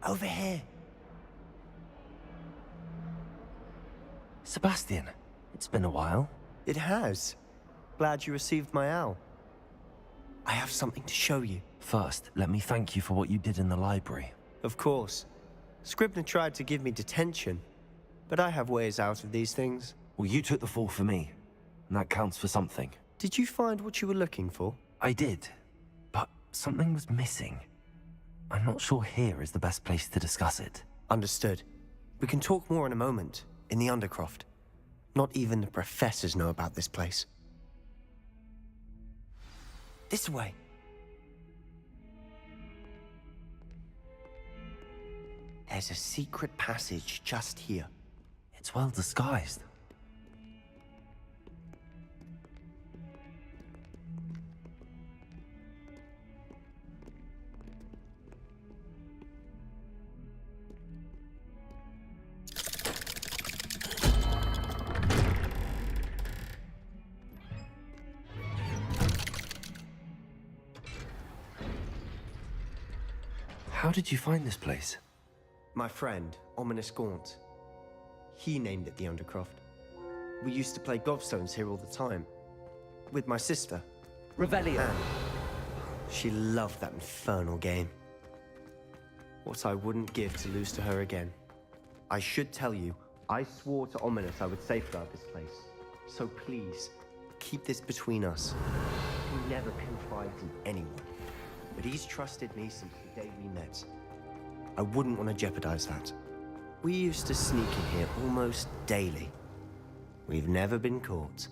Over here. Sebastian, it's been a while. It has. Glad you received my owl. I have something to show you. First, let me thank you for what you did in the library. Of course. Scribner tried to give me detention, but I have ways out of these things. Well, you took the fall for me, and that counts for something. Did you find what you were looking for? I did, but something was missing. I'm not sure here is the best place to discuss it. Understood. We can talk more in a moment, in the Undercroft. Not even the professors know about this place. This way. There's a secret passage just here. It's well disguised. How did you find this place? My friend, Ominous Gaunt. He named it the Undercroft. We used to play gobstones here all the time. With my sister. Revelio. Anne. She loved that infernal game. What I wouldn't give to lose to her again. I should tell you, I swore to Ominous I would safeguard this place. So please, keep this between us. He never confided in anyone. But he's trusted me since the day we met. I wouldn't want to jeopardize that. We used to sneak in here almost daily. We've never been caught.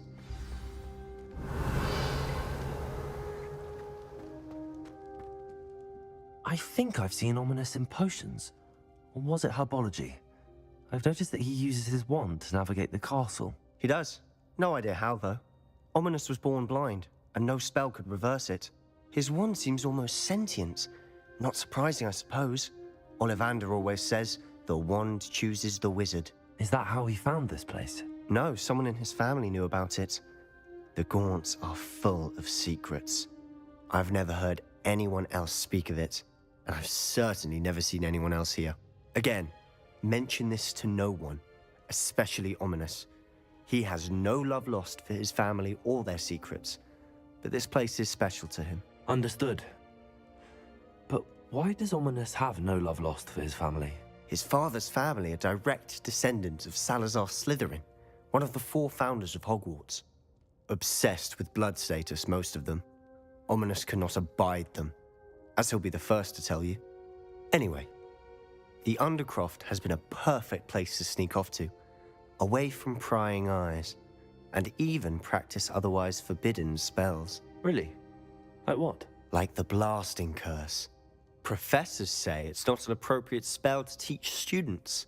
I think I've seen Ominous in potions. Or was it herbology? I've noticed that he uses his wand to navigate the castle. He does. No idea how, though. Ominous was born blind, and no spell could reverse it. His wand seems almost sentient. Not surprising, I suppose. Ollivander always says, the wand chooses the wizard. Is that how he found this place? No, someone in his family knew about it. The Gaunts are full of secrets. I've never heard anyone else speak of it, and I've certainly never seen anyone else here. Again, mention this to no one, especially Ominous. He has no love lost for his family or their secrets, but this place is special to him. Understood. But why does Ominous have no love lost for his family? His father's family are direct descendants of Salazar Slytherin, one of the 4 founders of Hogwarts. Obsessed with blood status, most of them. Ominous cannot abide them, as he'll be the first to tell you. Anyway, the Undercroft has been a perfect place to sneak off to, away from prying eyes, and even practice otherwise forbidden spells. Really? Like what? Like the blasting curse. Professors say it's not an appropriate spell to teach students.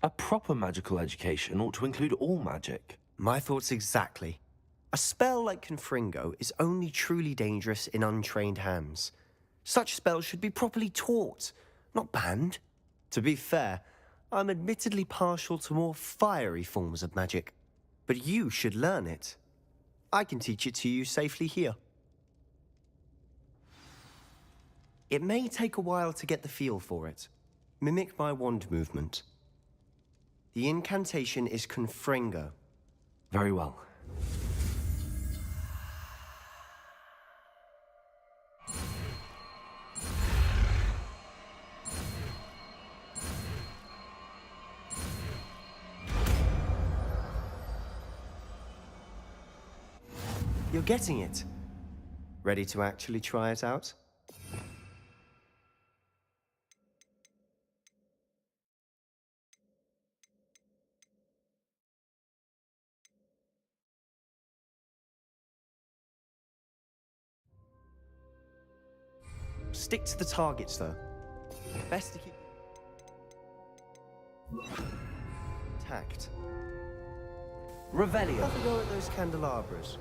A proper magical education ought to include all magic. My thoughts exactly. A spell like Confringo is only truly dangerous in untrained hands. Such spells should be properly taught, not banned. To be fair, I'm admittedly partial to more fiery forms of magic, but you should learn it. I can teach it to you safely here. It may take a while to get the feel for it. Mimic my wand movement. The incantation is Confringo. Very well. You're getting it. Ready to actually try it out? Stick to the targets, though. Best to keep... tact. Revelio. Have a go at those candelabras.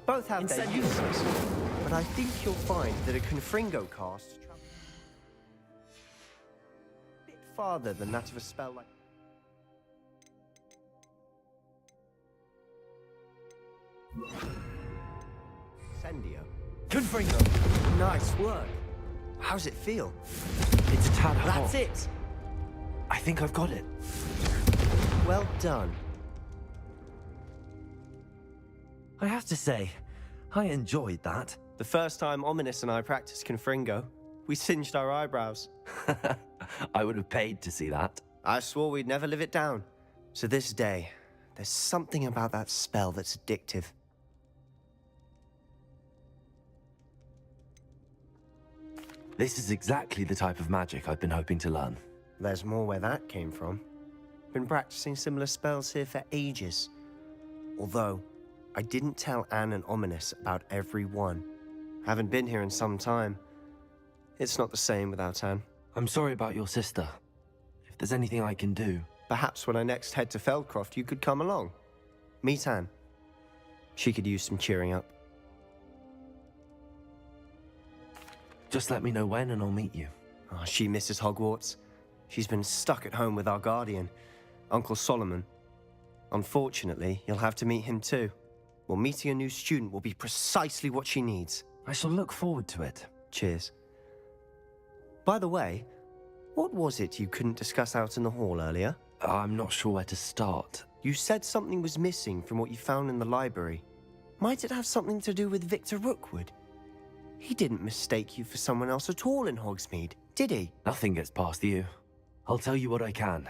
Both have their Incendium. uses, but I think you'll find that a Confringo cast travels a bit farther than that of a spell like... Sendio. Confringo! Nice work. How's it feel? It's a tad hot. That's it. I think I've got it. Well done. I have to say, I enjoyed that. The first time Ominous and I practiced Confringo, we singed our eyebrows. I would have paid to see that. I swore we'd never live it down. So this day, there's something about that spell that's addictive. This is exactly the type of magic I've been hoping to learn. There's more where that came from. Been practicing similar spells here for ages. Although, I didn't tell Anne and Ominous about every one. Haven't been here in some time. It's not the same without Anne. I'm sorry about your sister. If there's anything I can do... Perhaps when I next head to Feldcroft, you could come along. Meet Anne. She could use some cheering up. Just let me know when and I'll meet you. Oh, she misses Hogwarts. She's been stuck at home with our guardian, Uncle Solomon. Unfortunately, you'll have to meet him too. Well, meeting a new student will be precisely what she needs. I shall look forward to it. Cheers. By the way, what was it you couldn't discuss out in the hall earlier? I'm not sure where to start. You said something was missing from what you found in the library. Might it have something to do with Victor Rookwood? He didn't mistake you for someone else at all in Hogsmeade, did he? Nothing gets past you. I'll tell you what I can.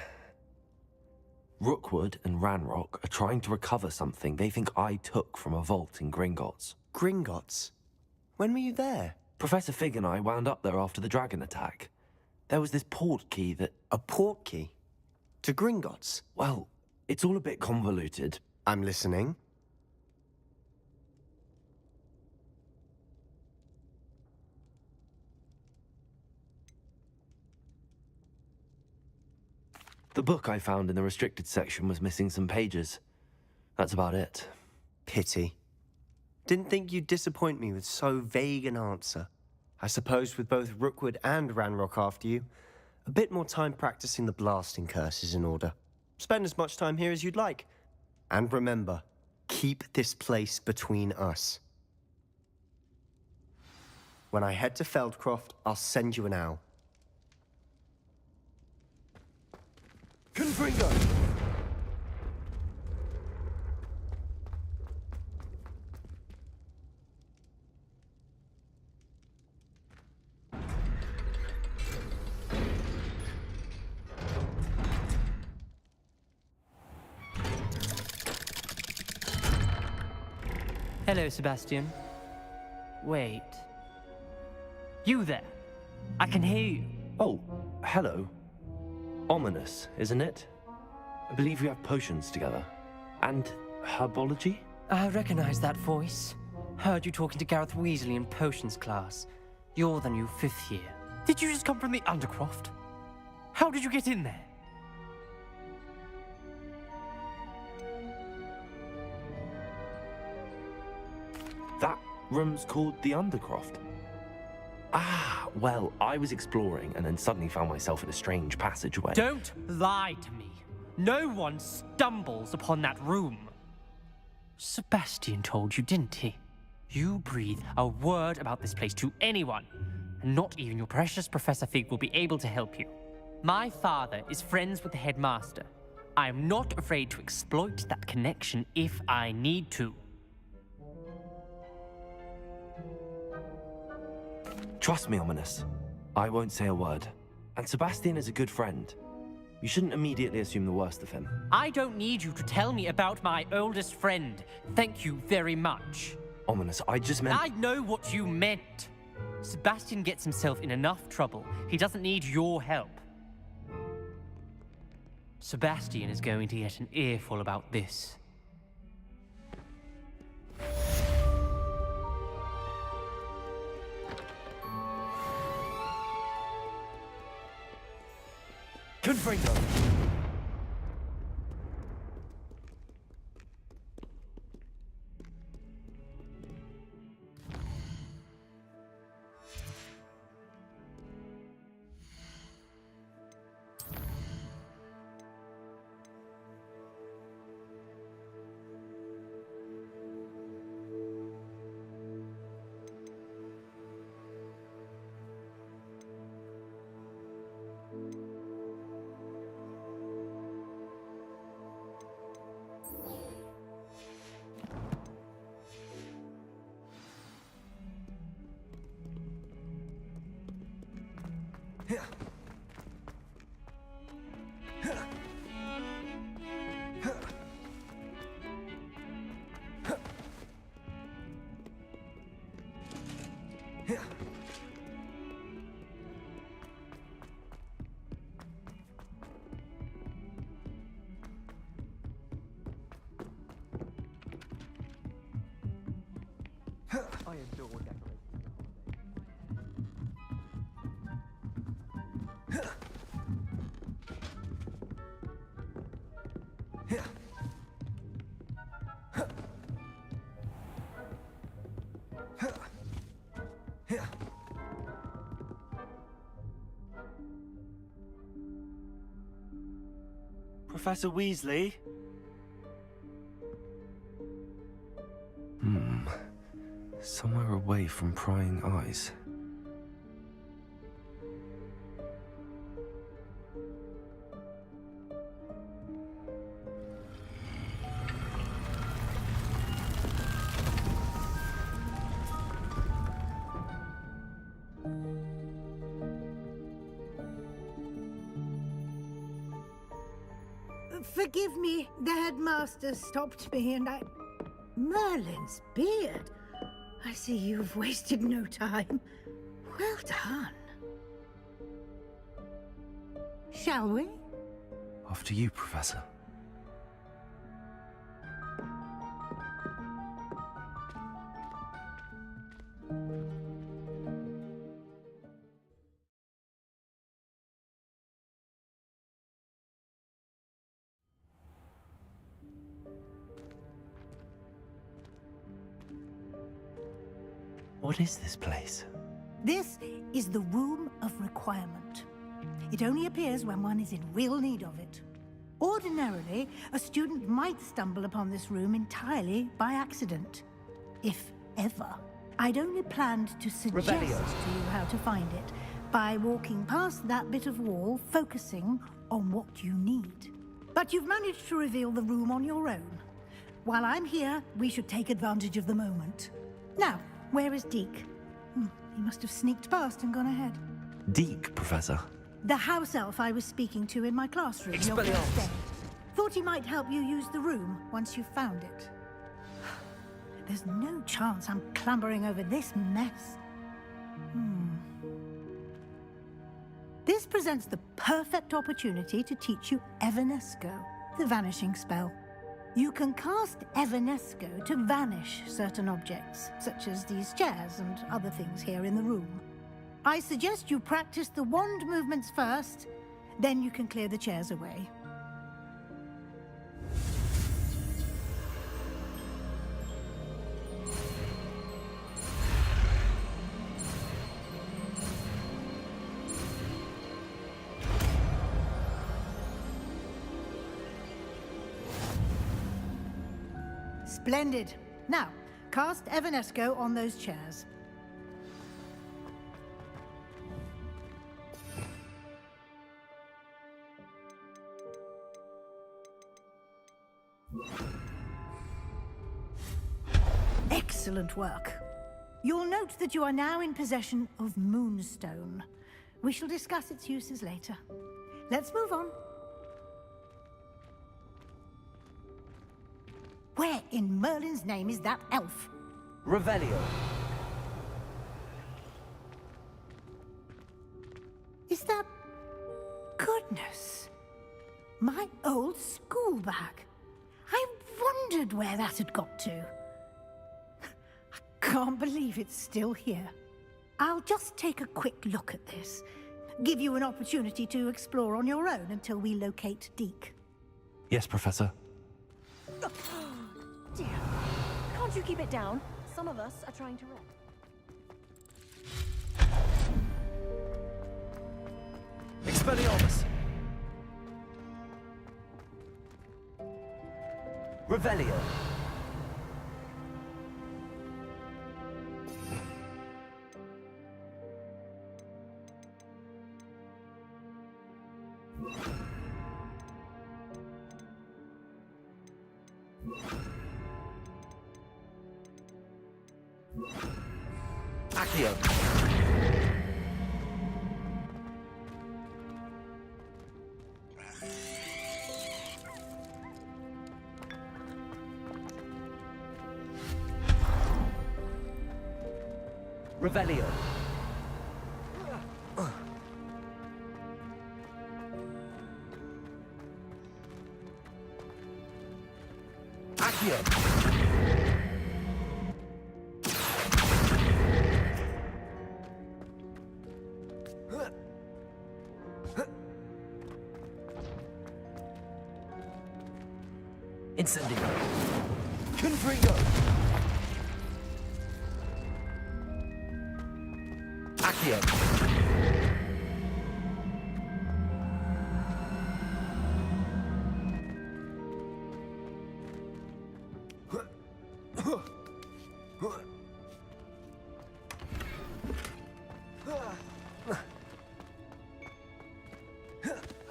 Rookwood and Ranrock are trying to recover something they think I took from a vault in Gringotts. Gringotts? When were you there? Professor Fig and I wound up there after the dragon attack. There was this port key that... A port key? To Gringotts? Well, it's all a bit convoluted. I'm listening. The book I found in the restricted section was missing some pages. That's about it. Pity. Didn't think you'd disappoint me with so vague an answer. I suppose with both Rookwood and Ranrock after you, a bit more time practicing the blasting curse is in order. Spend as much time here as you'd like. And remember, keep this place between us. When I head to Feldcroft, I'll send you an owl. Confringo! Hello, Sebastian. Wait. You there? I can hear you. Oh, hello. Ominous, isn't it? I believe we have potions together. And herbology? I recognize that voice. Heard you talking to Gareth Weasley in potions class. You're the new 5th year. Did you just come from the Undercroft? How did you get in there? That room's called the Undercroft. Ah, well, I was exploring and then suddenly found myself in a strange passageway. Don't lie to me. No one stumbles upon that room. Sebastian told you, didn't he? You breathe a word about this place to anyone, and not even your precious Professor Fig will be able to help you. My father is friends with the headmaster. I am not afraid to exploit that connection if I need to. Trust me, Ominous. I won't say a word. And Sebastian is a good friend. You shouldn't immediately assume the worst of him. I don't need you to tell me about my oldest friend. Thank you very much. Ominous, I just meant... I know what you meant. Sebastian gets himself in enough trouble. He doesn't need your help. Sebastian is going to get an earful about this. Confringo! I adore decorating. Professor Weasley? Somewhere away from prying eyes. Forgive me, the headmaster stopped me and I... Merlin's beard. I see you've wasted no time. Well done. Shall we? After you, Professor. What is this place? This is the Room of Requirement. It only appears when one is in real need of it. Ordinarily, a student might stumble upon this room entirely by accident. If ever. I'd only planned to suggest to you how to find it by walking past that bit of wall, focusing on what you need. But you've managed to reveal the room on your own. While I'm here, we should take advantage of the moment. Now, where is Deke? He must have sneaked past and gone ahead. Deke, Professor. The house elf I was speaking to in my classroom your first day. Thought he might help you use the room once you've found it. There's no chance I'm clambering over this mess. This presents the perfect opportunity to teach you Evanesco, the vanishing spell. You can cast Evanesco to vanish certain objects, such as these chairs and other things here in the room. I suggest you practice the wand movements first, then you can clear the chairs away. Splendid. Now, cast Evanesco on those chairs. Excellent work. You'll note that you are now in possession of Moonstone. We shall discuss its uses later. Let's move on. Where in Merlin's name is that elf? Revelio. Is that... Goodness. My old school bag. I wondered where that had got to. I can't believe it's still here. I'll just take a quick look at this. Give you an opportunity to explore on your own until we locate Deke. Yes, Professor. Dear, can't you keep it down? Some of us are trying to rest. Expelliarmus. Revelio. Accio. Revelio. Accio. Incendio. Confringo. Accio.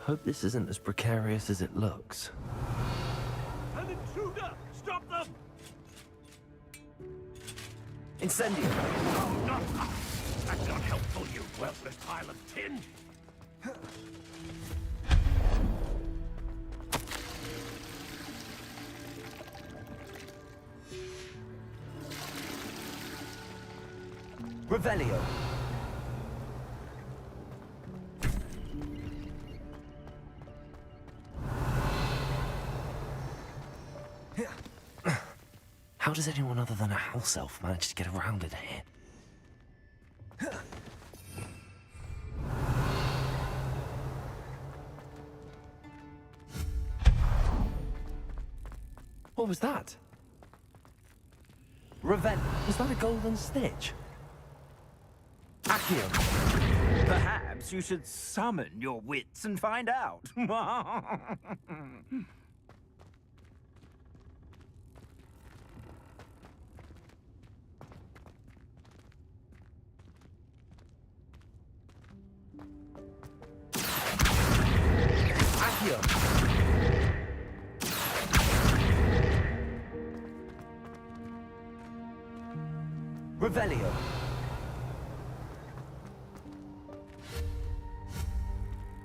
Hope this isn't as precarious as it looks. An intruder! Stop them! Incendio. Oh, not us! That's not helpful, you worthless pile of tin! Revelio. How does anyone other than a house elf manage to get around in here? What was that? Revel. Was that a golden snitch? Accio. Perhaps you should summon your wits and find out. Accio. Revelio.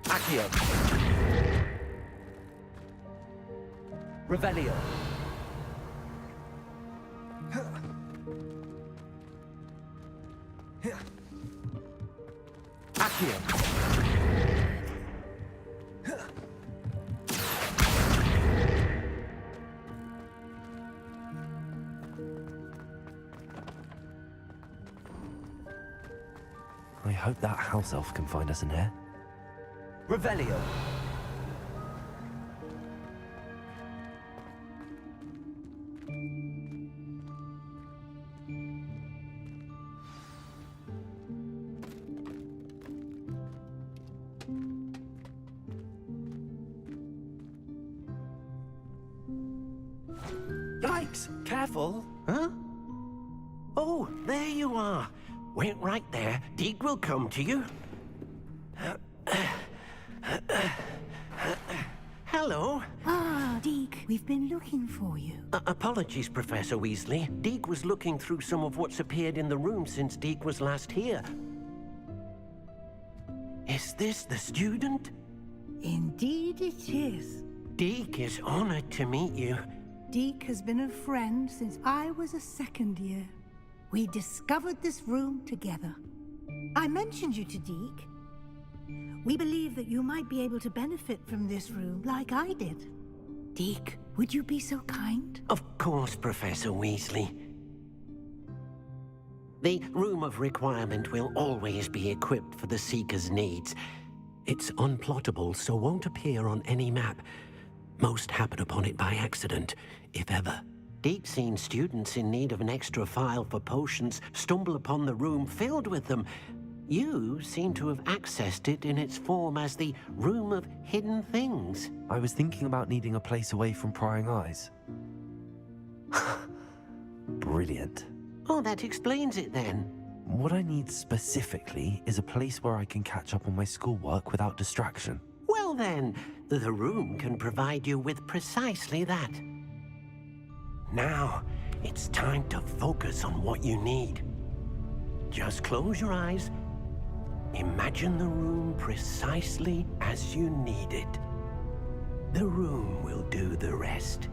Accio. Revelio. Accio. I hope that house elf can find us in here. Revelio. Yikes! Careful! Huh? Oh, there you are. Wait right there. Deke will come to you. Hello. Ah, Deke, we've been looking for you. Apologies, Professor Weasley. Deke was looking through some of what's appeared in the room since Deke was last here. Is this the student? Indeed it is. Deke is honored to meet you. Deke has been a friend since I was a second year. We discovered this room together. I mentioned you to Deke. We believe that you might be able to benefit from this room like I did. Deke, would you be so kind? Of course, Professor Weasley. The Room of Requirement will always be equipped for the Seeker's needs. It's unplottable, so won't appear on any map. Most happen upon it by accident, if ever. Deke's seen students in need of an extra file for potions stumble upon the room filled with them. You seem to have accessed it in its form as the Room of Hidden Things. I was thinking about needing a place away from prying eyes. Brilliant. Oh, that explains it then. What I need specifically is a place where I can catch up on my schoolwork without distraction. Well then, the room can provide you with precisely that. Now, it's time to focus on what you need. Just close your eyes. Imagine the room precisely as you need it. The room will do the rest.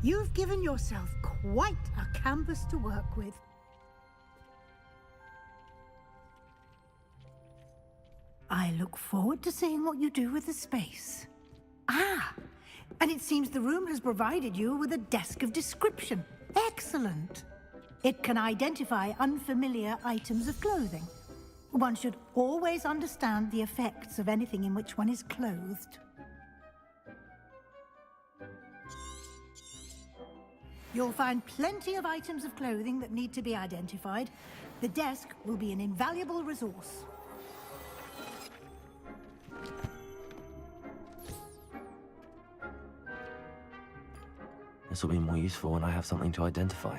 You've given yourself quite a canvas to work with. I look forward to seeing what you do with the space. Ah, and it seems the room has provided you with a desk of description. Excellent. It can identify unfamiliar items of clothing. One should always understand the effects of anything in which one is clothed. You'll find plenty of items of clothing that need to be identified. The desk will be an invaluable resource. This will be more useful when I have something to identify.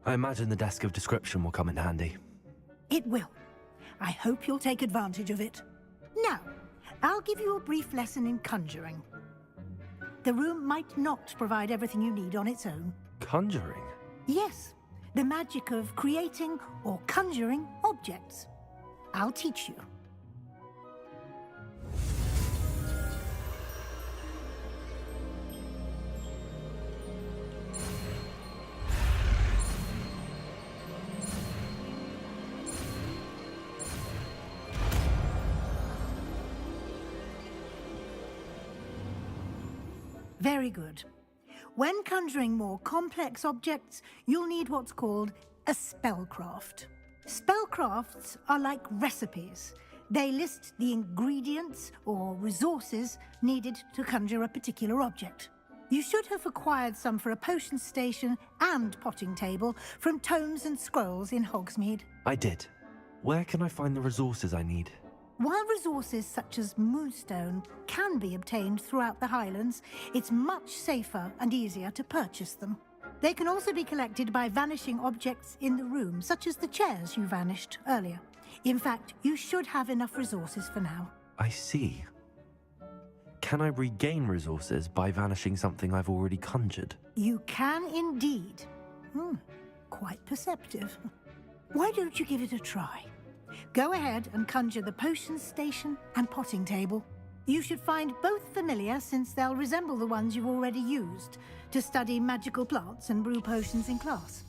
I imagine the desk of description will come in handy. It will. I hope you'll take advantage of it. Now, I'll give you a brief lesson in conjuring. The room might not provide everything you need on its own. Conjuring? Yes, the magic of creating or conjuring objects. I'll teach you. Very good. When conjuring more complex objects, you'll need what's called a spellcraft. Spellcrafts are like recipes. They list the ingredients or resources needed to conjure a particular object. You should have acquired some for a potion station and potting table from tomes and scrolls in Hogsmeade. I did. Where can I find the resources I need? While resources such as moonstone can be obtained throughout the Highlands, it's much safer and easier to purchase them. They can also be collected by vanishing objects in the room, such as the chairs you vanished earlier. In fact, you should have enough resources for now. I see. Can I regain resources by vanishing something I've already conjured? You can indeed. Quite perceptive. Why don't you give it a try? Go ahead and conjure the potion station and potting table. You should find both familiar, since they'll resemble the ones you've already used to study magical plants and brew potions in class.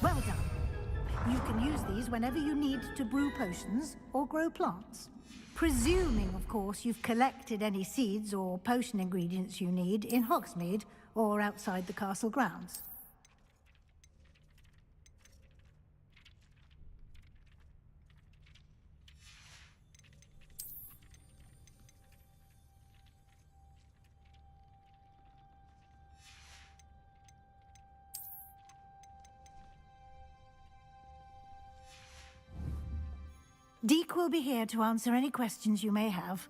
Well done. You can use these whenever you need to brew potions or grow plants. Presuming, of course, you've collected any seeds or potion ingredients you need in Hogsmeade or outside the castle grounds. Deke will be here to answer any questions you may have.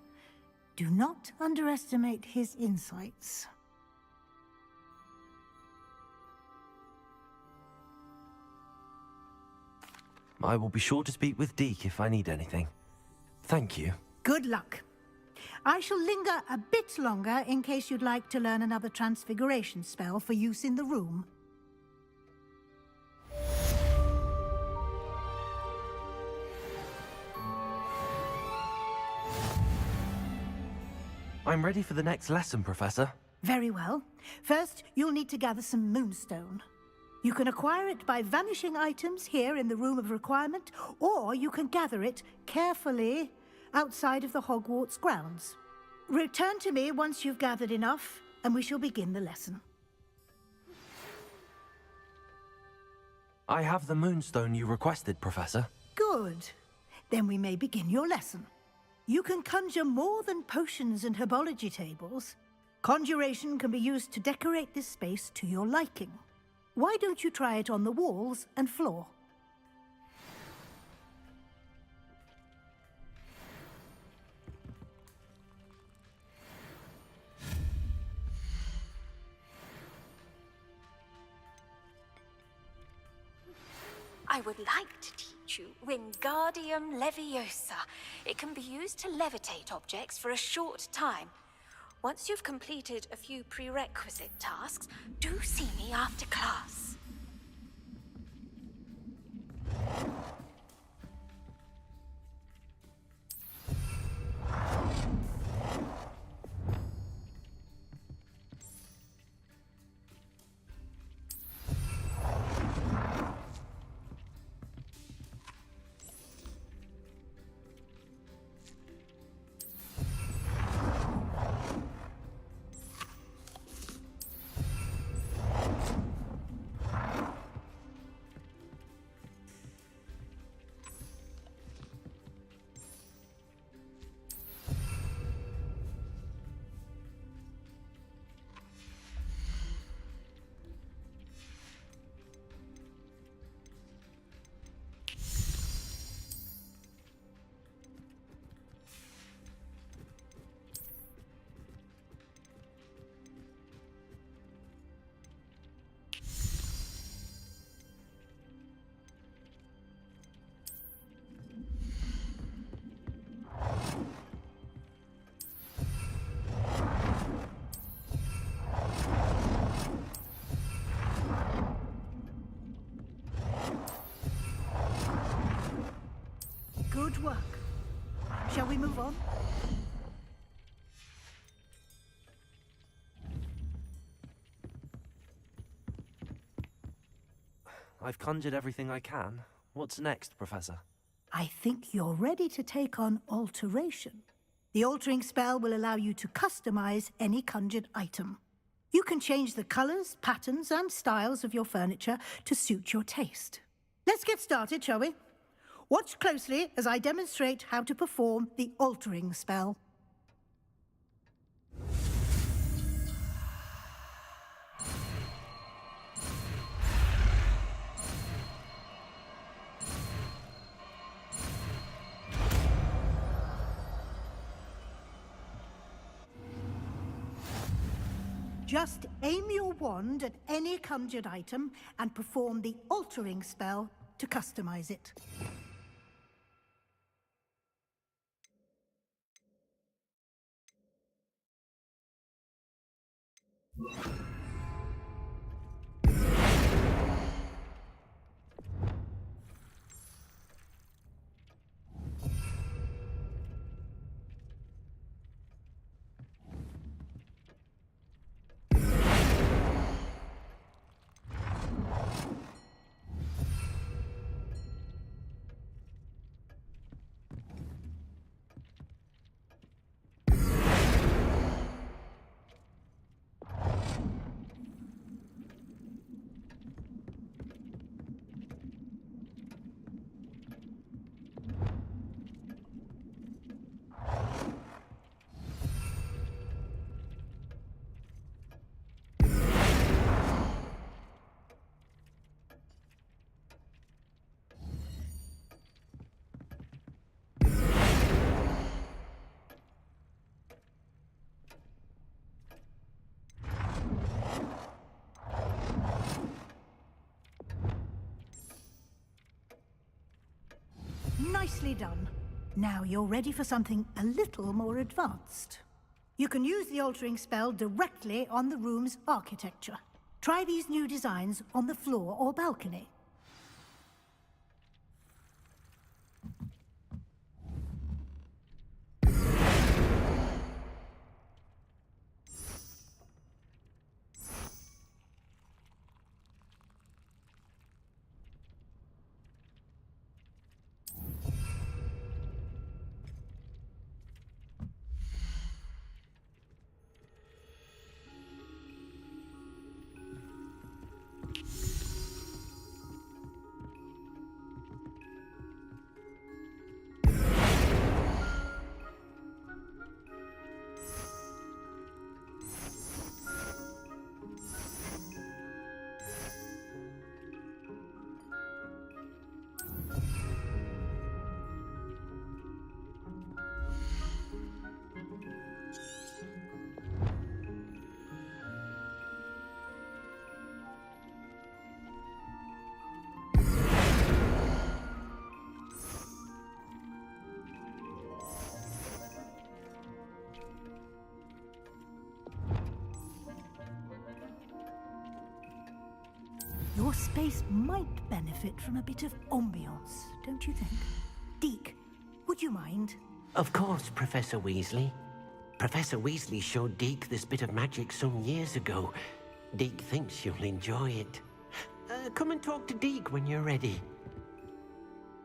Do not underestimate his insights. I will be sure to speak with Deke if I need anything. Thank you. Good luck. I shall linger a bit longer in case you'd like to learn another transfiguration spell for use in the room. I'm ready for the next lesson, Professor. Very well. First, you'll need to gather some moonstone. You can acquire it by vanishing items here in the Room of Requirement, or you can gather it carefully outside of the Hogwarts grounds. Return to me once you've gathered enough, and we shall begin the lesson. I have the moonstone you requested, Professor. Good. Then we may begin your lesson. You can conjure more than potions and herbology tables. Conjuration can be used to decorate this space to your liking. Why don't you try it on the walls and floor? I would like to teach you Wingardium Leviosa. It can be used to levitate objects for a short time. Once you've completed a few prerequisite tasks, do see me after class. Good work. Shall we move on? I've conjured everything I can. What's next, Professor? I think you're ready to take on alteration. The altering spell will allow you to customize any conjured item. You can change the colors, patterns, and styles of your furniture to suit your taste. Let's get started, shall we? Watch closely as I demonstrate how to perform the altering spell. Just aim your wand at any conjured item and perform the altering spell to customize it. Nicely done. Now you're ready for something a little more advanced. You can use the altering spell directly on the room's architecture. Try these new designs on the floor or balcony. Your space might benefit from a bit of ambiance, don't you think? Deke, would you mind? Of course, Professor Weasley. Professor Weasley showed Deke this bit of magic some years ago. Deke thinks you'll enjoy it. Come and talk to Deke when you're ready.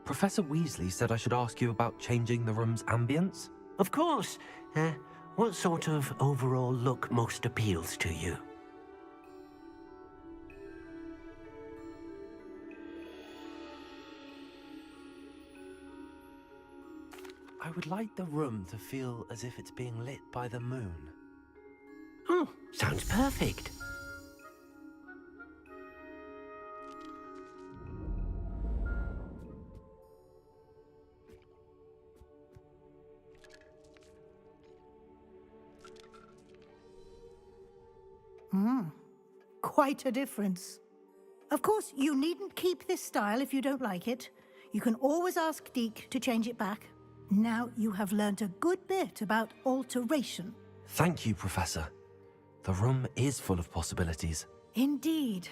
Professor Weasley said I should ask you about changing the room's ambience? Of course. What sort of overall look most appeals to you? I would like the room to feel as if it's being lit by the moon. Oh, sounds perfect. Quite a difference. Of course, you needn't keep this style if you don't like it. You can always ask Deke to change it back. Now you have learnt a good bit about alteration. Thank you, Professor. The room is full of possibilities. Indeed.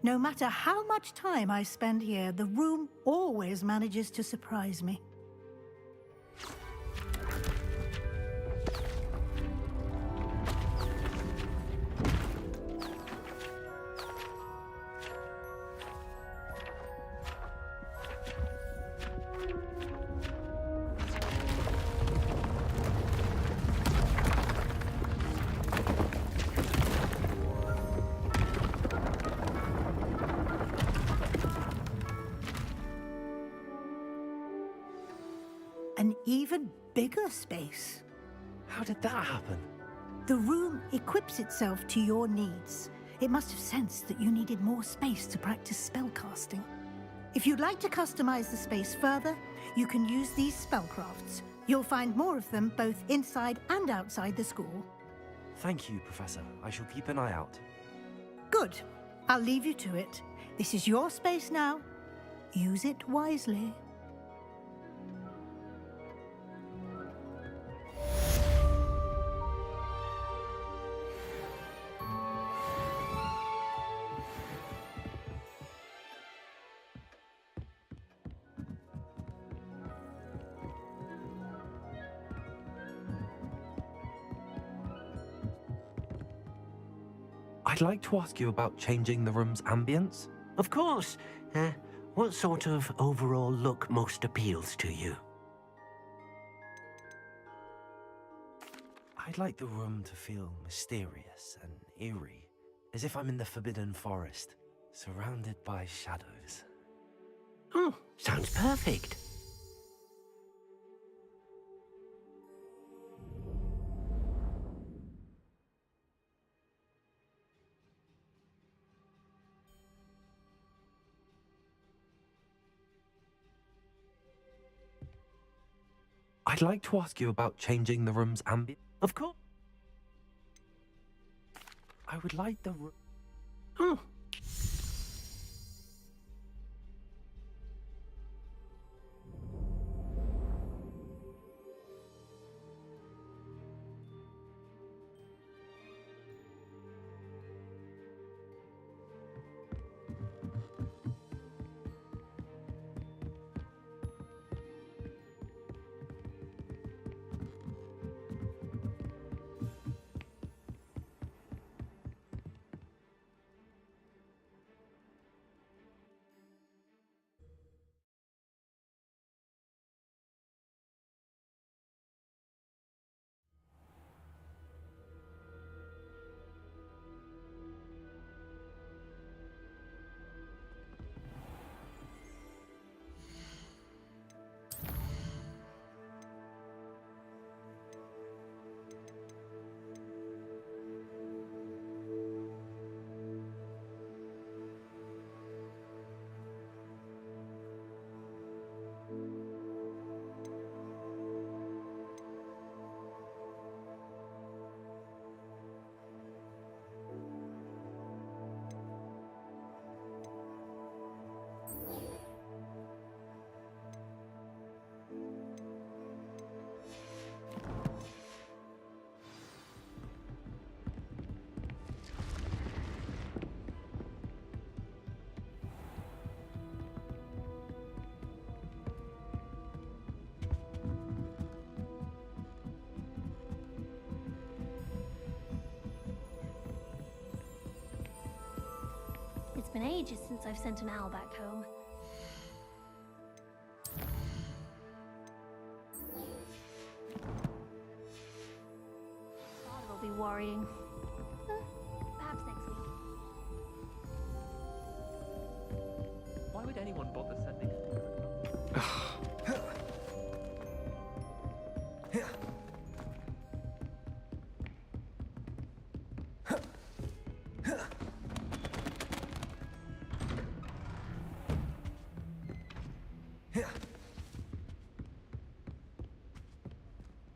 No matter how much time I spend here, the room always manages to surprise me. An even bigger space. How did that happen? The room equips itself to your needs. It must have sensed that you needed more space to practice spellcasting. If you'd like to customize the space further, you can use these spellcrafts. You'll find more of them both inside and outside the school. Thank you, Professor. I shall keep an eye out. Good. I'll leave you to it. This is your space now. Use it wisely. I'd like to ask you about changing the room's ambience. Of course. What sort of overall look most appeals to you? I'd like the room to feel mysterious and eerie, as if I'm in the Forbidden Forest, surrounded by shadows. Oh, sounds perfect. I'd like to ask you about changing the room's ambience. Of course. I would like the room... Oh. been ages since I've sent an owl back home. Father will be worrying. Perhaps next week. Why would anyone bother sending?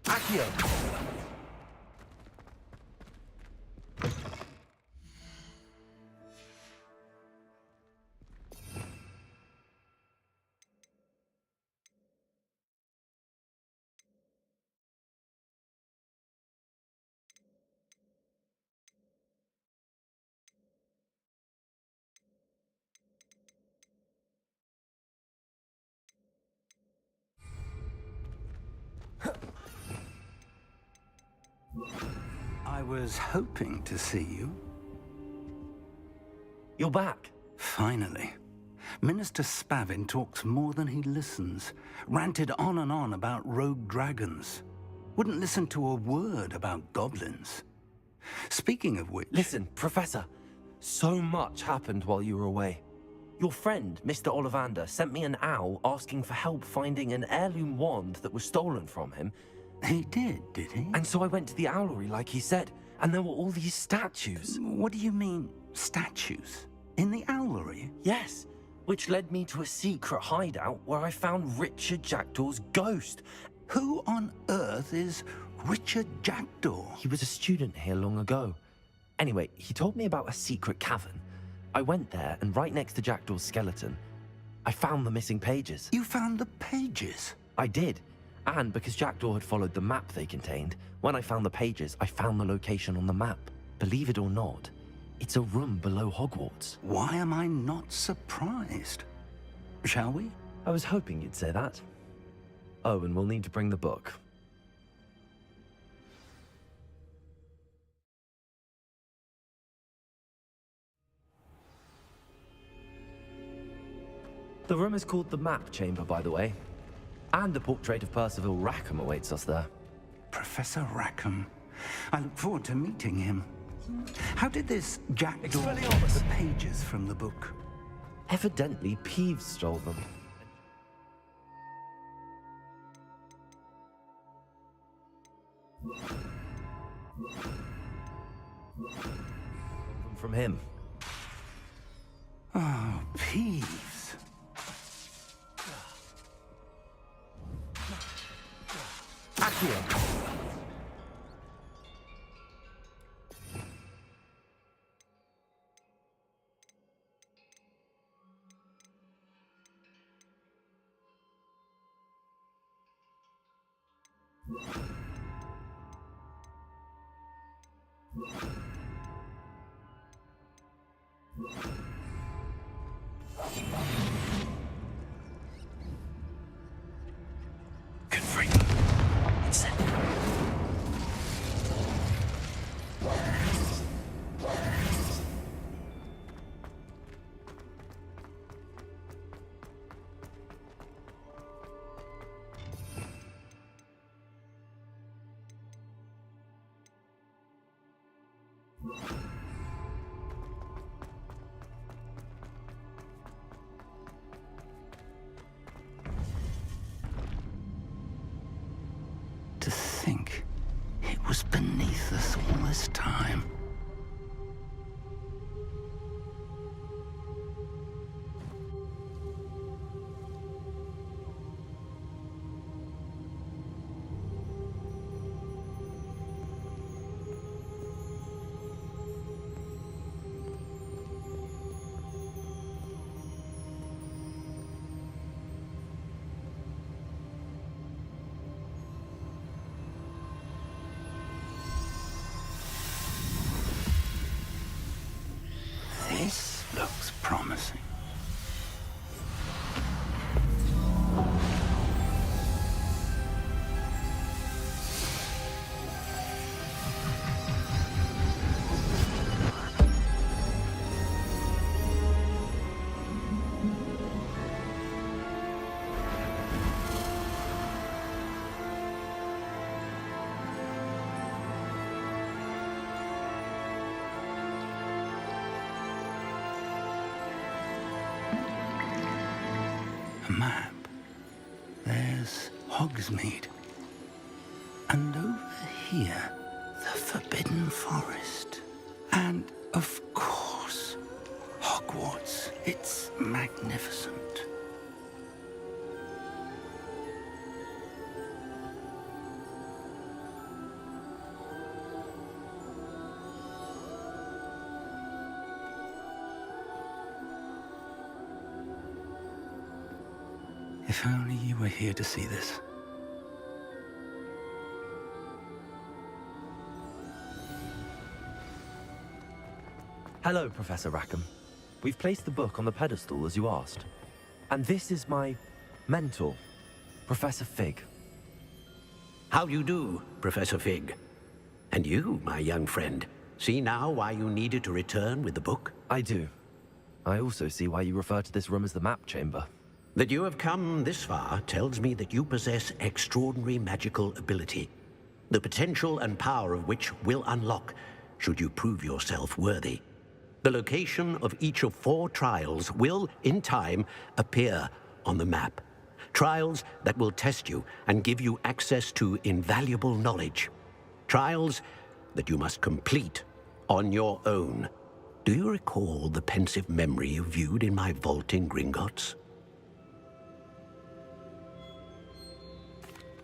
Accio. I was hoping to see you. You're back. Finally. Minister Spavin talks more than he listens. Ranted on and on about rogue dragons. Wouldn't listen to a word about goblins. Speaking of which... Listen, Professor. So much happened while you were away. Your friend, Mr. Ollivander, sent me an owl asking for help finding an heirloom wand that was stolen from him. He did he? And so I went to the owlery like he said, and there were all these statues. What do you mean, statues? In the owlery? Yes, which led me to a secret hideout where I found Richard Jackdaw's ghost. Who on earth is Richard Jackdaw? He was a student here long ago. Anyway, he told me about a secret cavern. I went there, and right next to Jackdaw's skeleton, I found the missing pages. You found the pages? I did. And because Jackdaw had followed the map they contained, when I found the pages, I found the location on the map. Believe it or not, it's a room below Hogwarts. Why am I not surprised? Shall we? I was hoping you'd say that. Oh, and we'll need to bring the book. The room is called the Map Chamber, by the way. And the portrait of Percival Rackham awaits us there. Professor Rackham. I look forward to meeting him. How did this Jackdaw get the pages from the book? Evidently, Peeves stole them. From him. Oh, Peeves. Accio. Confront. It's it. To think it was beneath us all this time. This looks promising. map, there's Hogsmeade. And over here, the Forbidden Forest. And, of course, Hogwarts. It's magnificent. If only you were here to see this. Hello, Professor Rackham. We've placed the book on the pedestal as you asked. And this is my mentor, Professor Fig. How you do, Professor Fig? And you, my young friend, see now why you needed to return with the book? I do. I also see why you refer to this room as the map chamber. That you have come this far tells me that you possess extraordinary magical ability, the potential and power of which will unlock should you prove yourself worthy. The location of each of 4 trials will, in time, appear on the map. Trials that will test you and give you access to invaluable knowledge. Trials that you must complete on your own. Do you recall the pensive memory you viewed in my vault in Gringotts?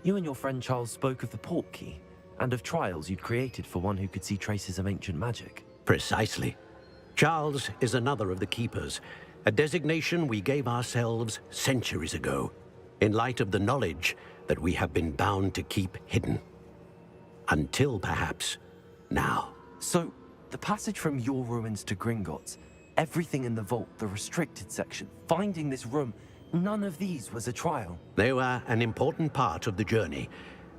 You and your friend Charles spoke of the port key, and of trials you'd created for one who could see traces of ancient magic. Precisely. Charles is another of the Keepers, a designation we gave ourselves centuries ago, in light of the knowledge that we have been bound to keep hidden. Until, perhaps, now. So, the passage from your ruins to Gringotts, everything in the vault, the restricted section, finding this room, none of these was a trial. They were an important part of the journey,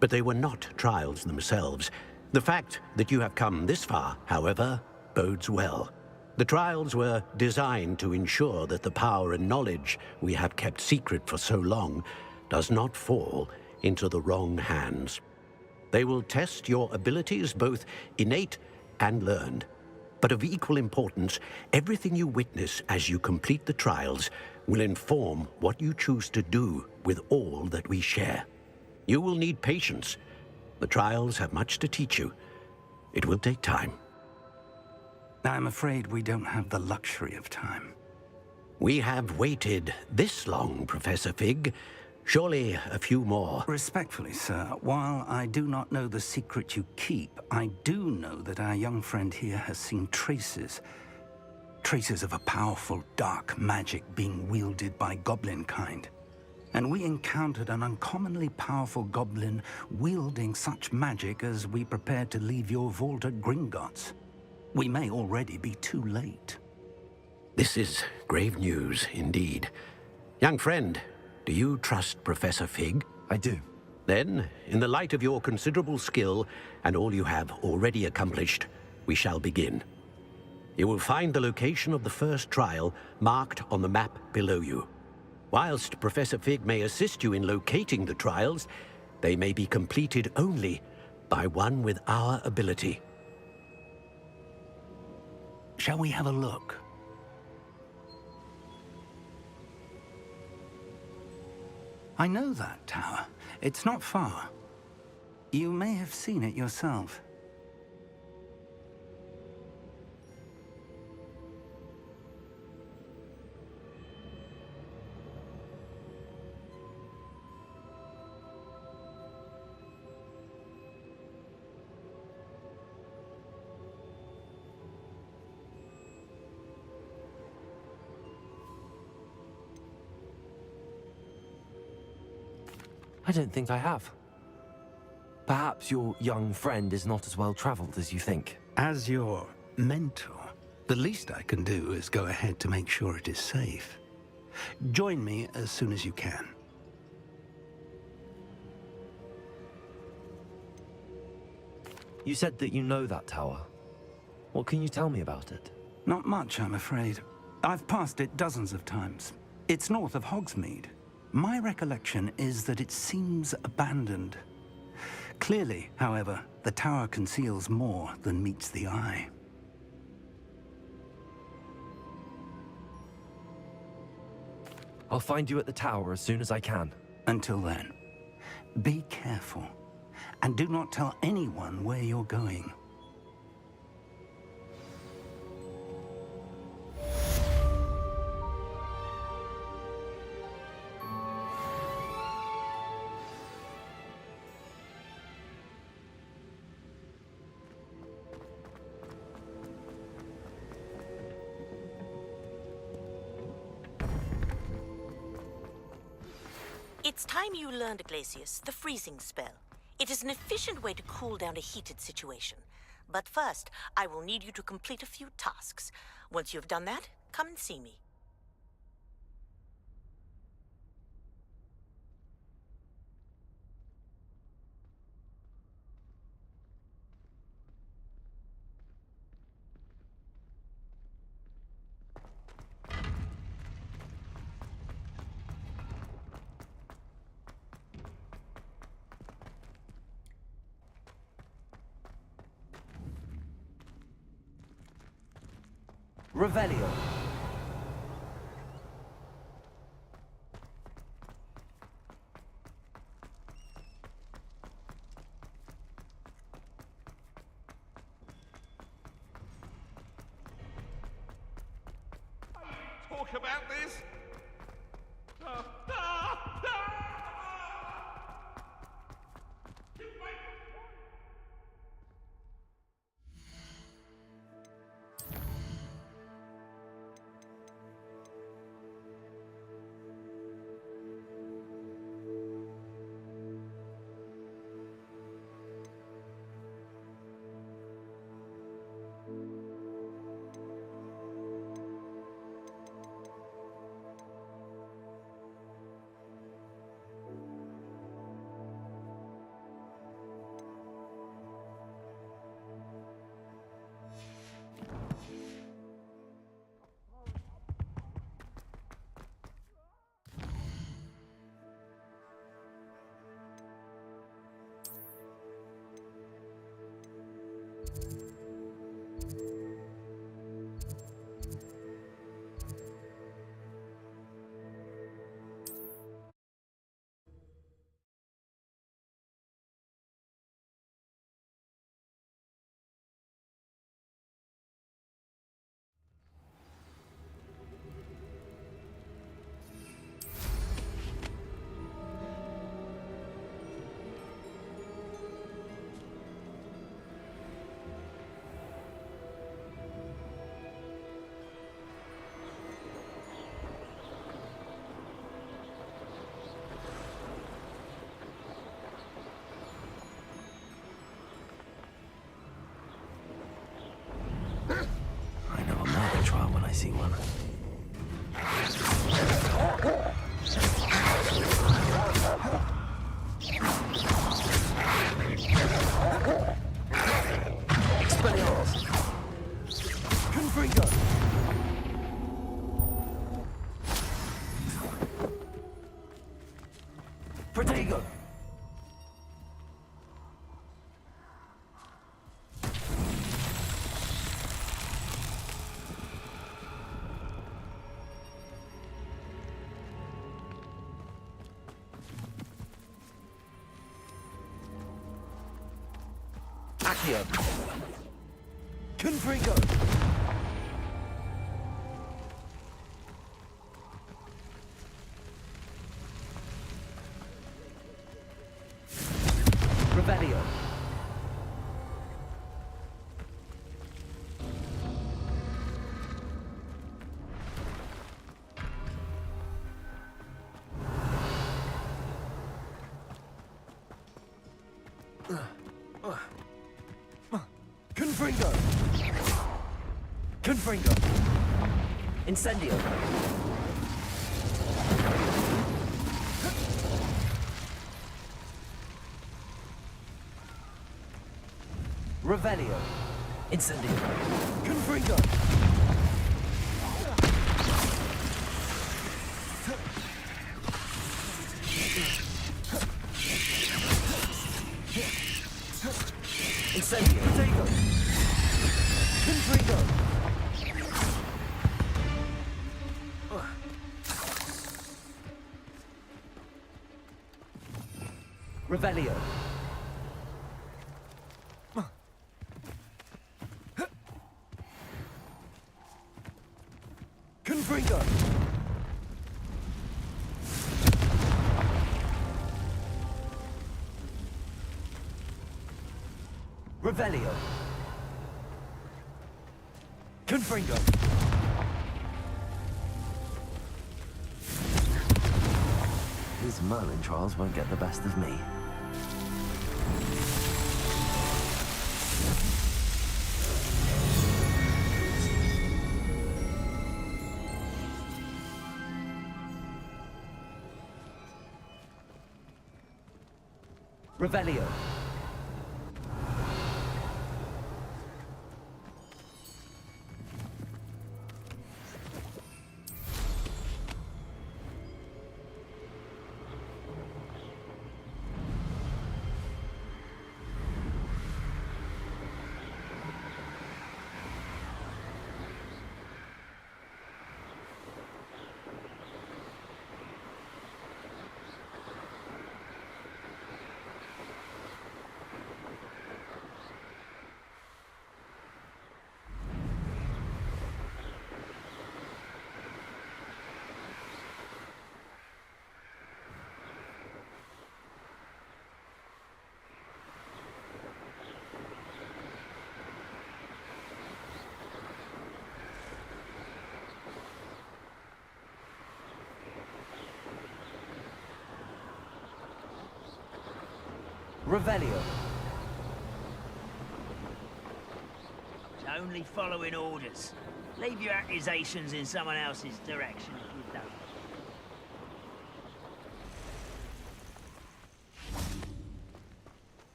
but they were not trials themselves. The fact that you have come this far, however, bodes well. The trials were designed to ensure that the power and knowledge we have kept secret for so long does not fall into the wrong hands. They will test your abilities, both innate and learned. But of equal importance, everything you witness as you complete the trials will inform what you choose to do with all that we share. You will need patience. The trials have much to teach you. It will take time. I'm afraid we don't have the luxury of time. We have waited this long, Professor Fig. Surely a few more. Respectfully, sir, while I do not know the secret you keep, I do know that our young friend here has seen traces of a powerful dark magic being wielded by goblin kind. And we encountered an uncommonly powerful goblin wielding such magic as we prepared to leave your vault at Gringotts. We may already be too late. This is grave news indeed. Young friend, do you trust Professor Fig? I do. Then, in the light of your considerable skill and all you have already accomplished, we shall begin. You will find the location of the first trial marked on the map below you. Whilst Professor Fig may assist you in locating the trials, they may be completed only by one with our ability. Shall we have a look? I know that tower. It's not far. You may have seen it yourself. I don't think I have. Perhaps your young friend is not as well traveled as you think. As your mentor, the least I can do is go ahead to make sure it is safe. Join me as soon as you can. You said that you know that tower. What can you tell me about it? Not much, I'm afraid. I've passed it dozens of times. It's north of Hogsmeade. My recollection is that it seems abandoned. Clearly, however, the tower conceals more than meets the eye. I'll find you at the tower as soon as I can. Until then, be careful. And do not tell anyone where you're going. It's time you learned, Glacius, the freezing spell. It is an efficient way to cool down a heated situation. But first, I will need you to complete a few tasks. Once you've done that, come and see me. Revelio. Talk about this? I know a murder trial when I see one. Expelliarmus! Confringo! Protego! Accio! Confringo! Revelio! Confringo! Confringo! Incendio! Revelio! Incendio! Confringo! Incendio! Protego! Confringo! Revelio. Confringo. Revelio. Confringo. These Merlin trials won't get the best of me. Revelio. Revelio. It's only following orders. Leave your accusations in someone else's direction if you don't.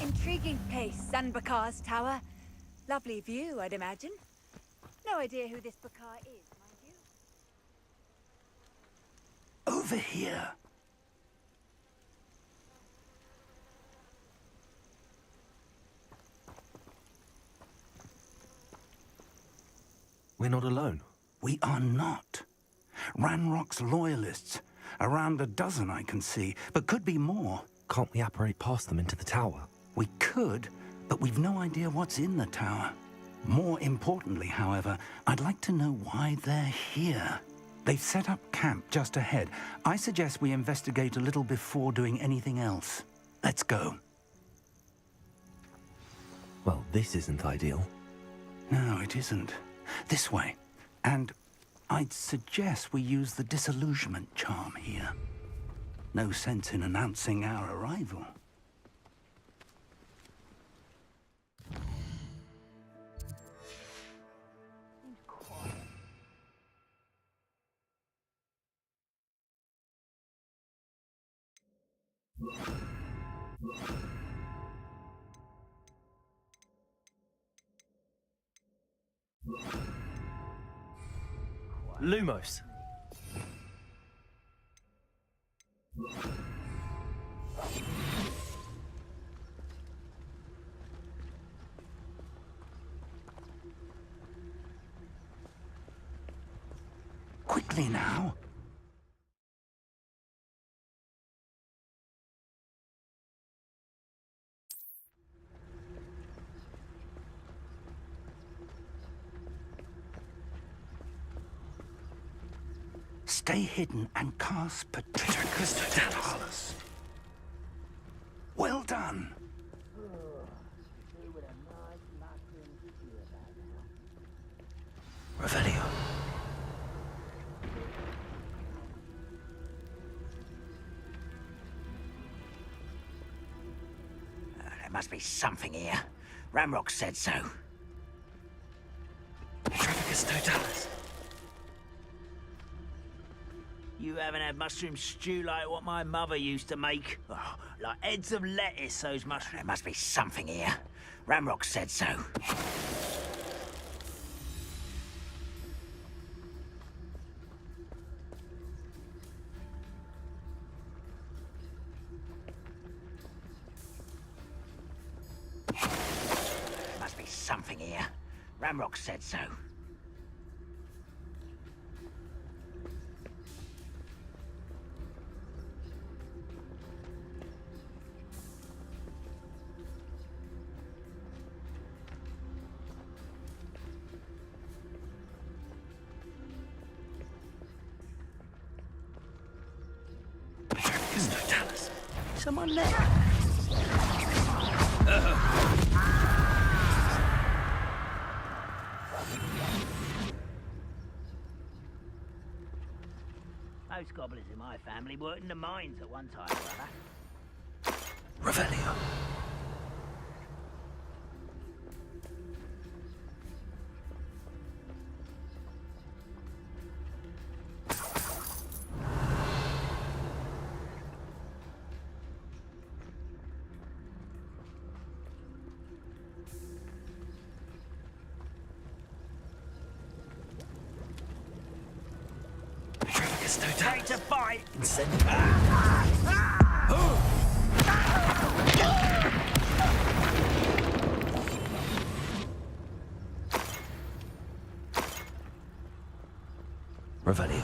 Intriguing place, Sanbakar's tower. Lovely view, I'd imagine. No idea who this Bakar is, mind you. Over here. We're not alone. We are not. Ranrock's loyalists. Around a dozen I can see, but could be more. Can't we apparate past them into the tower? We could, but we've no idea what's in the tower. More importantly, however, I'd like to know why they're here. They've set up camp just ahead. I suggest we investigate a little before doing anything else. Let's go. Well, this isn't ideal. No, it isn't. This way. And I'd suggest we use the disillusionment charm here. No sense in announcing our arrival. Lumos. Quickly now. Stay hidden and cast Patricus Totalis. Well done. Revelio. There must be something here. Ramrock said so. Patricus Totalis. You haven't had mushroom stew like what my mother used to make? Oh, like heads of lettuce, those mushrooms. There must be something here. Ramrock said so. There must be something here. Ramrock said so. to my neck. Most goblins in my family worked in the mines at one time or other. Revelio. Ready to fight! Revelio.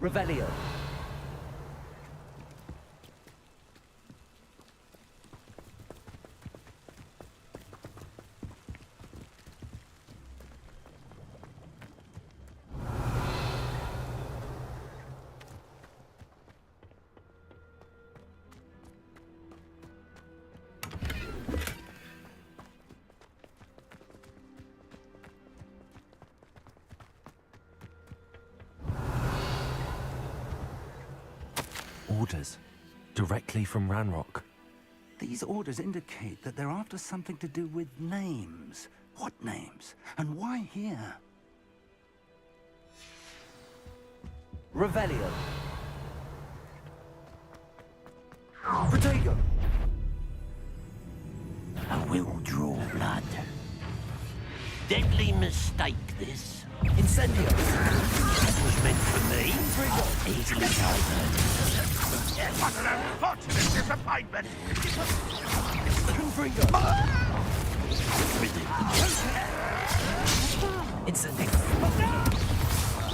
Revelio. Orders. Directly from Ranrock. These orders indicate that they're after something to do with names. What names? And why here? Revelio. Protego. I will draw blood. Deadly mistake, this. Incendio. That was meant for me. Easily diverted. What an unfortunate disappointment! Confringo. Incendio.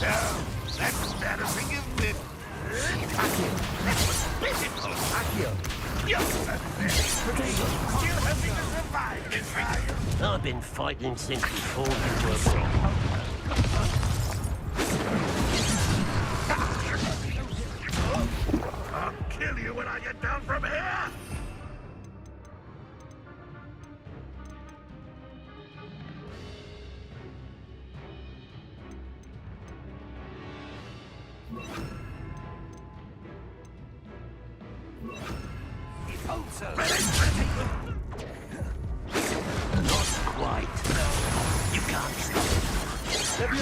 No, that's embarrassing, isn't it? Accio. That was pitiful! Accio. Potato! Still hoping to survive this fire! I've been fighting since before you were born. I'll kill you when I get down from here! Not quite. You can't stop it.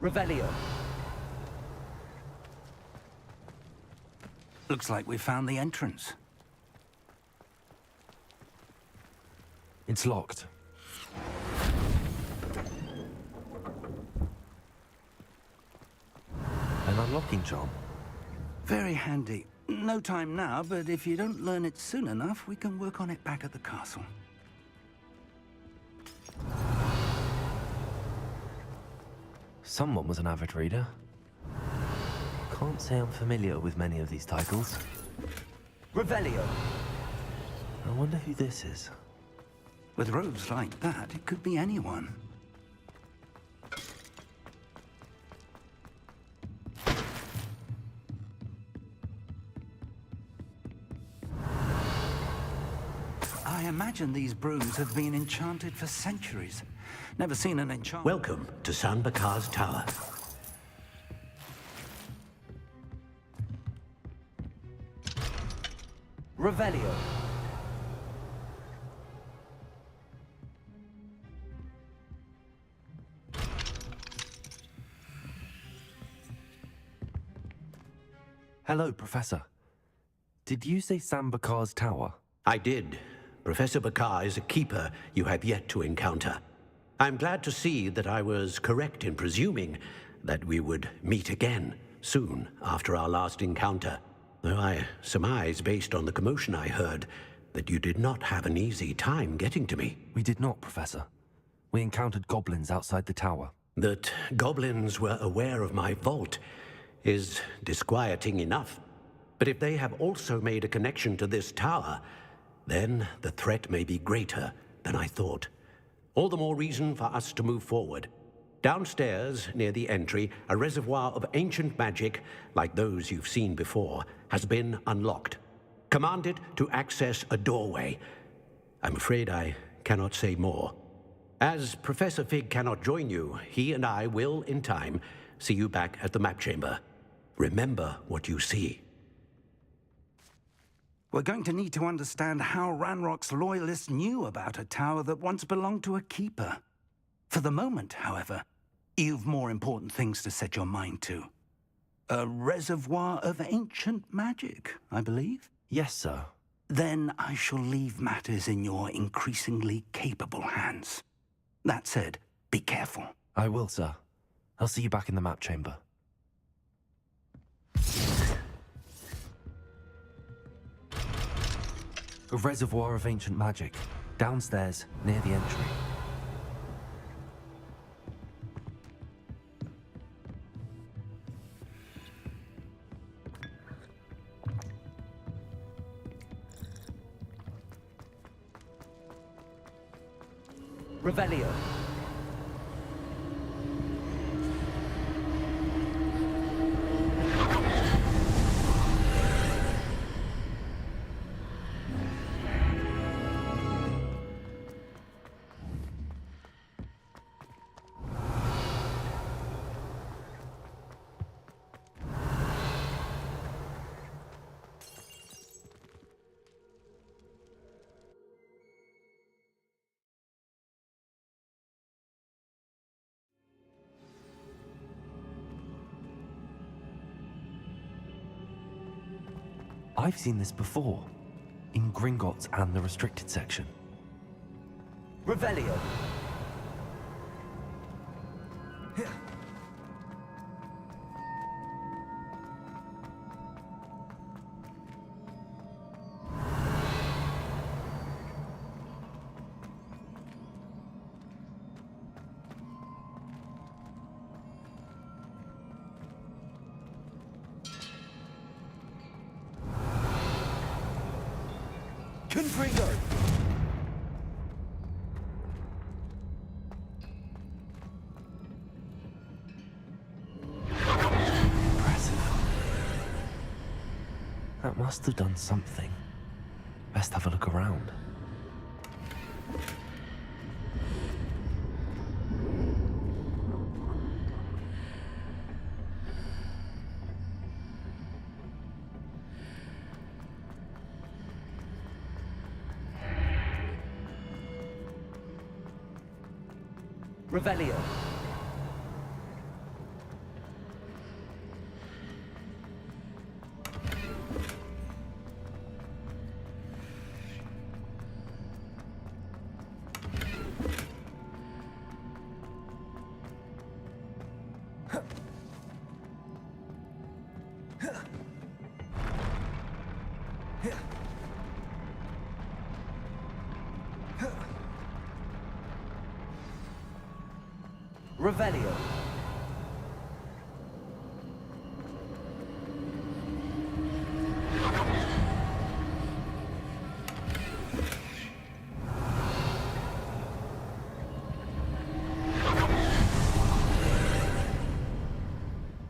Revelio. Looks like we found the entrance. It's locked. An unlocking charm. Very handy. No time now, but if you don't learn it soon enough, we can work on it back at the castle. Someone was an avid reader. Can't say I'm familiar with many of these titles. Revelio. I wonder who this is. With robes like that, it could be anyone. I imagine these brooms have been enchanted for centuries. Never seen an enchantment. Welcome to San Bakar's Tower. Revelio. Hello, Professor. Did you say San Bakar's Tower? I did. Professor Bakar is a keeper you have yet to encounter. I'm glad to see that I was correct in presuming that we would meet again soon after our last encounter. Though I surmise, based on the commotion I heard, that you did not have an easy time getting to me. We did not, Professor. We encountered goblins outside the tower. That goblins were aware of my vault is disquieting enough. But if they have also made a connection to this tower, then the threat may be greater than I thought. All the more reason for us to move forward. Downstairs, near the entry, a reservoir of ancient magic, like those you've seen before, has been unlocked. Commanded to access a doorway. I'm afraid I cannot say more. As Professor Fig cannot join you, he and I will, in time, see you back at the map chamber. Remember what you see. We're going to need to understand how Ranrock's loyalists knew about a tower that once belonged to a keeper. For the moment, however, you've more important things to set your mind to. A reservoir of ancient magic, I believe? Yes, sir. Then I shall leave matters in your increasingly capable hands. That said, be careful. I will, sir. I'll see you back in the map chamber. A reservoir of ancient magic, downstairs, near the entry. Revelio. I've seen this before, in Gringotts and the restricted section. Revelio. Confringo! Impressive. That must have done something. Best have a look around. Revelio. Revelio.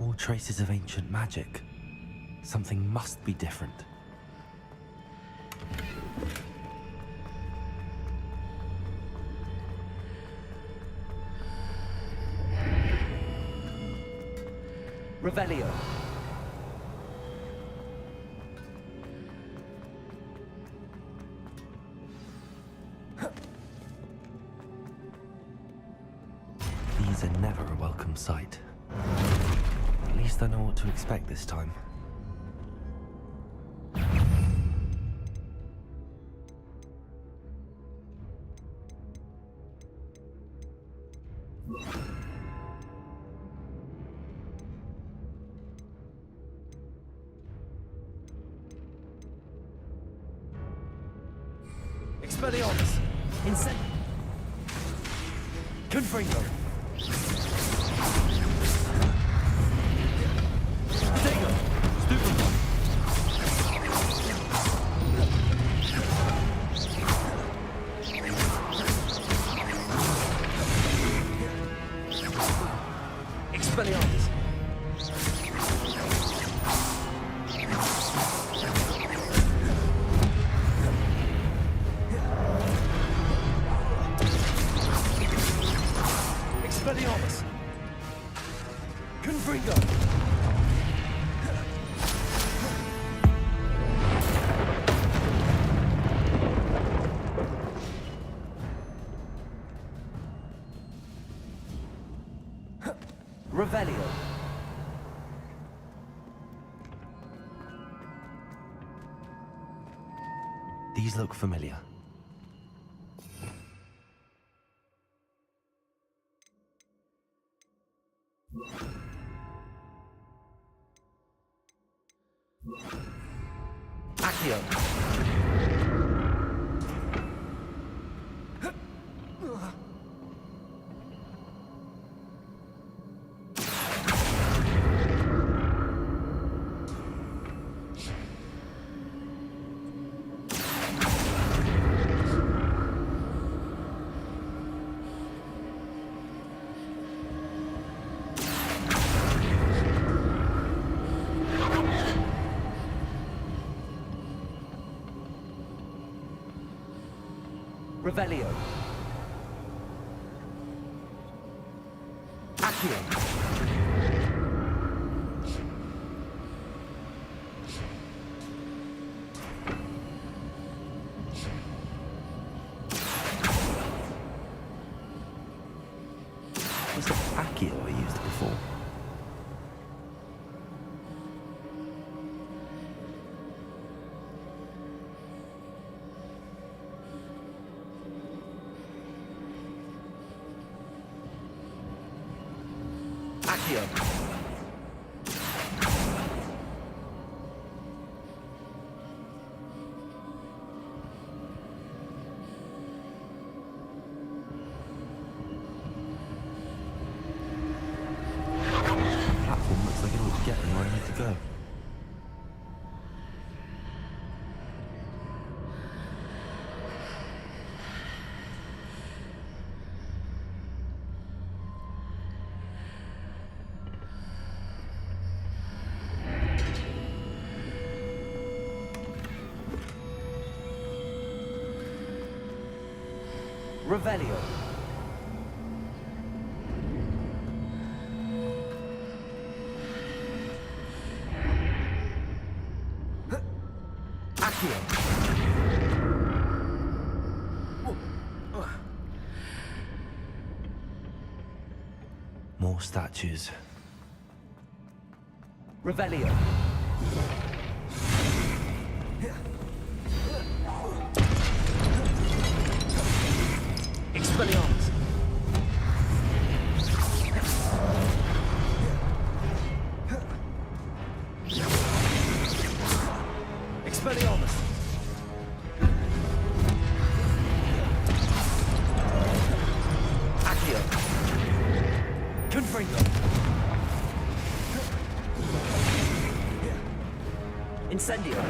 More traces of ancient magic. Something must be different. Revelio. These are never a welcome sight. At least I know what to expect this time. Expelliarmus! Incend... Confringo! Potato! Stupefy! Expelliarmus! Expelliarmus! Confringo! Revelio! These look familiar. Accio! Revelio. Accio. Was the Accio I used before? Accio. Platform looks like it'll get me where I need to go. Revelio. Accio. More statues. Revelio. Expelliarmus! Expelliarmus! Accio! Confringo! Incendio!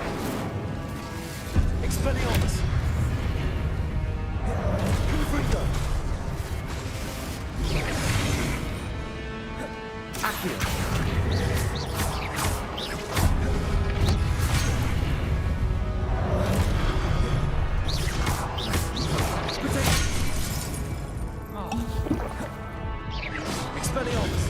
Expelliarmus! Confringo! Accio! Expelliarmus!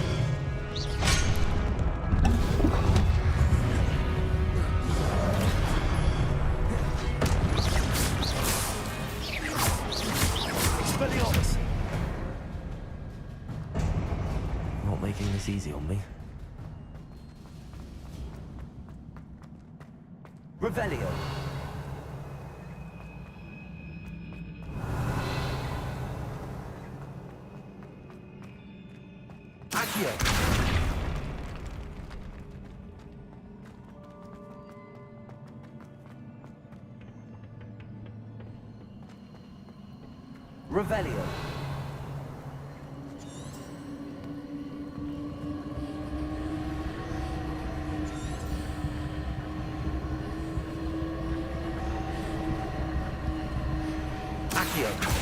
Expelliarmus! Not making this easy on me. Revelio! Accio! Revelio. Accio.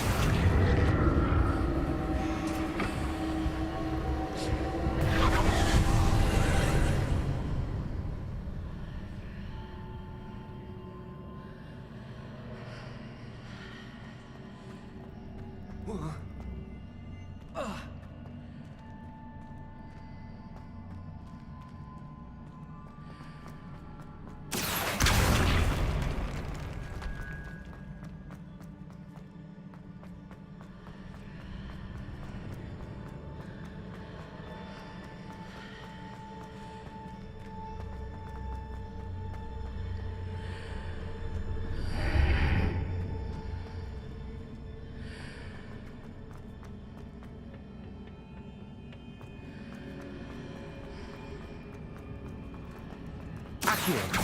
Accio.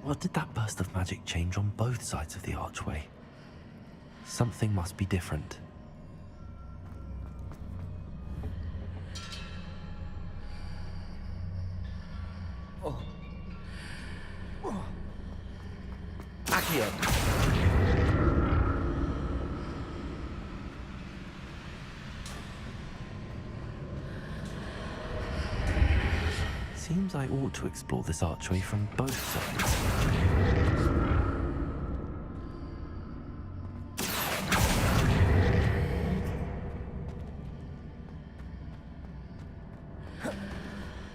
What did that burst of magic change on both sides of the archway? Something must be different. Accio. Seems I ought to explore this archway from both sides.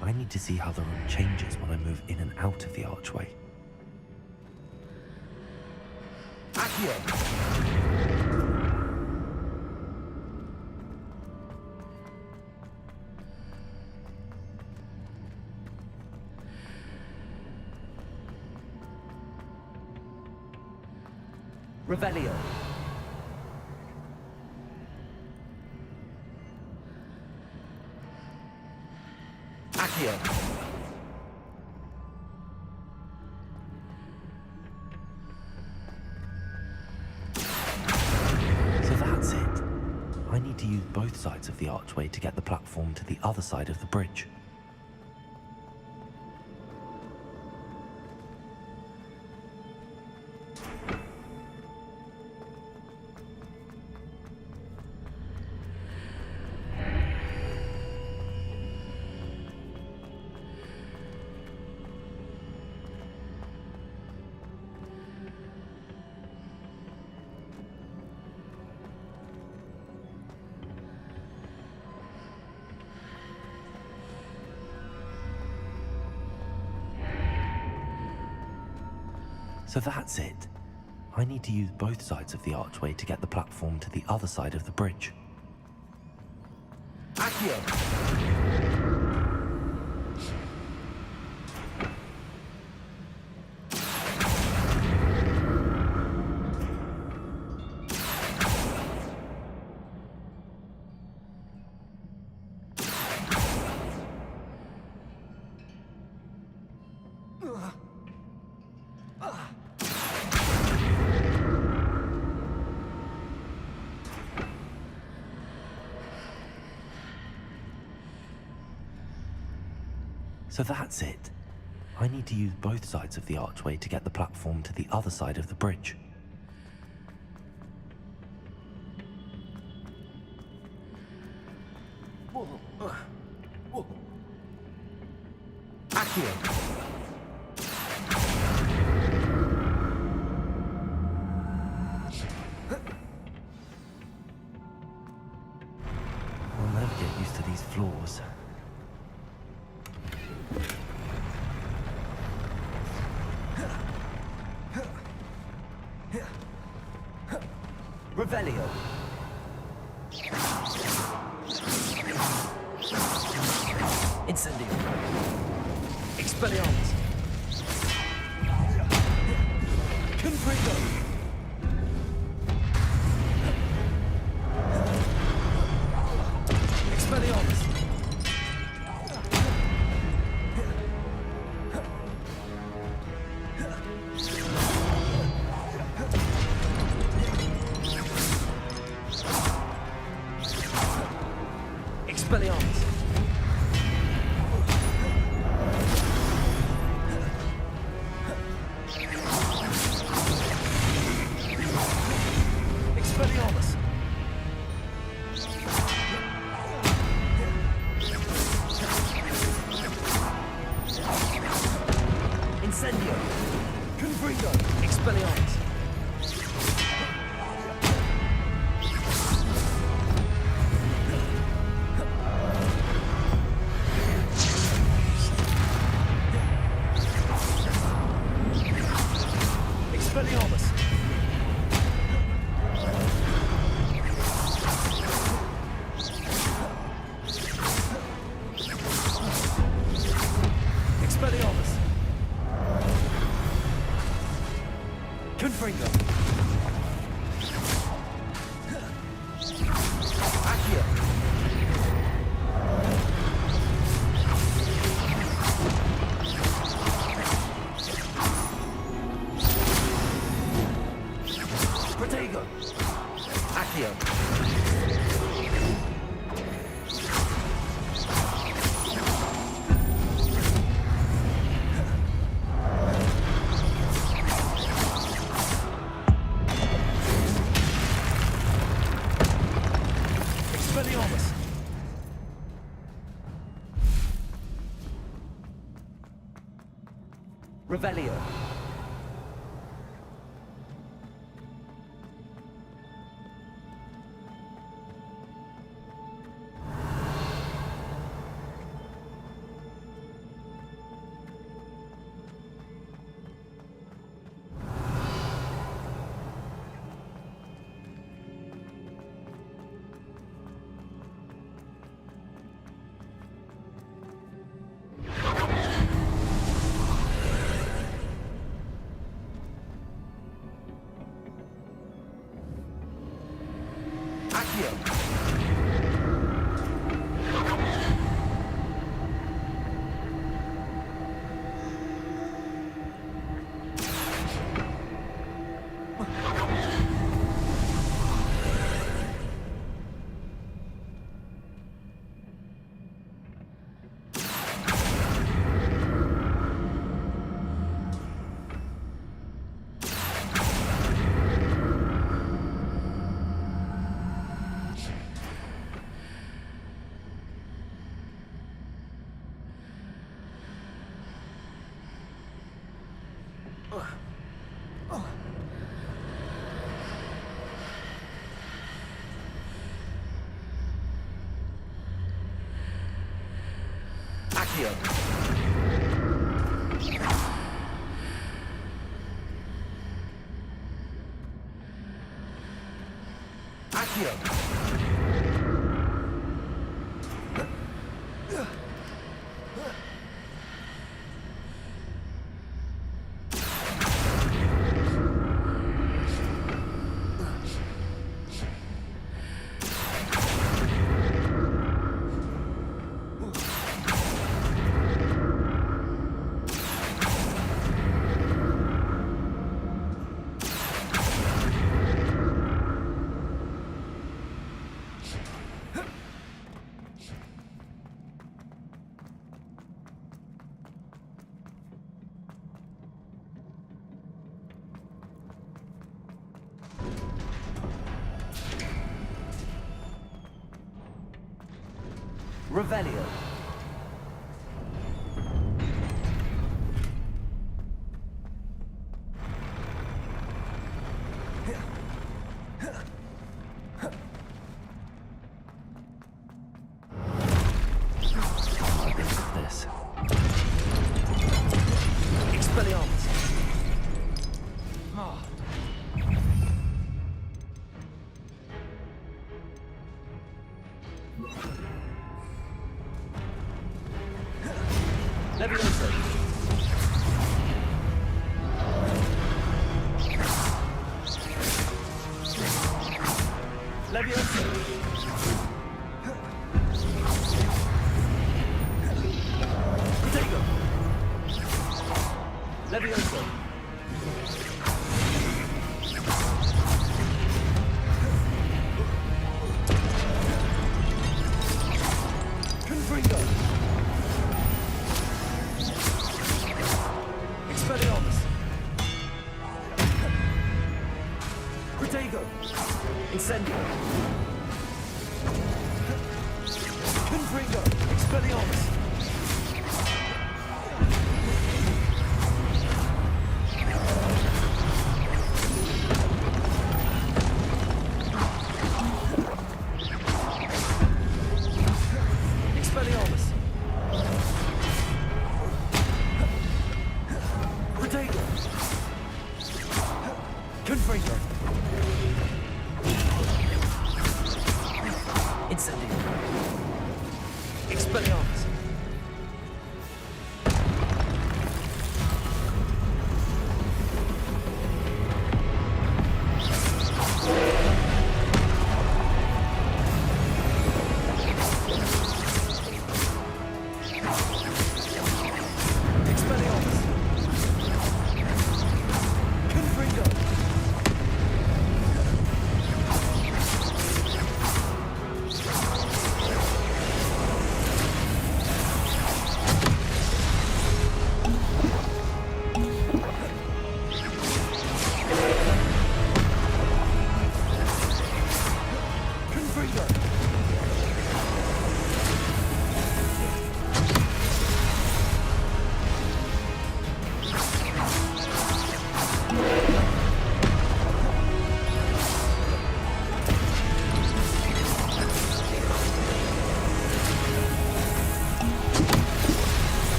I need to see how the room changes when I move in and out of the archway. Accio! Revelio. Accio. So that's it. I need to use both sides of the archway to get the platform to the other side of the bridge. So that's it. I need to use both sides of the archway to get the platform to the other side of the bridge. Accio! So that's it. I need to use both sides of the archway to get the platform to the other side of the bridge. Accio! I'll never get used to these floors. Revelio. Incendio. Expelliarmus. Confringo! Expelliarmus! Expelliarmus! Expelliarmus! Incendio! Confringo! Expelliarmus! Expelliarmus! Expelliarmus! Confringo! Accio! Protego! Accio! Expelliarmus! Revelio! Accio! Accio! Accio! Revelio! This. Expelliarmus! Oh. Leviosa!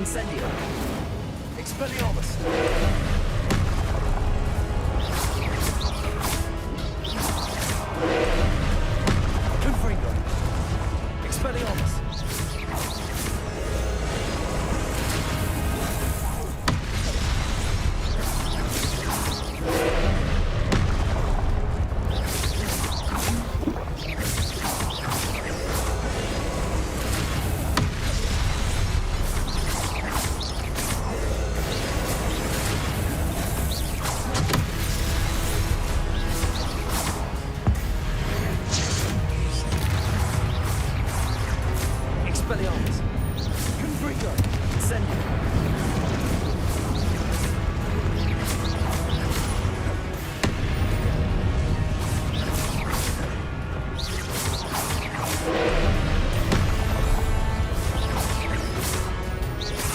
Incendio! Expelliarmus! Confringo! Expelliarmus! Expelliarmus! Confringo! Incendio!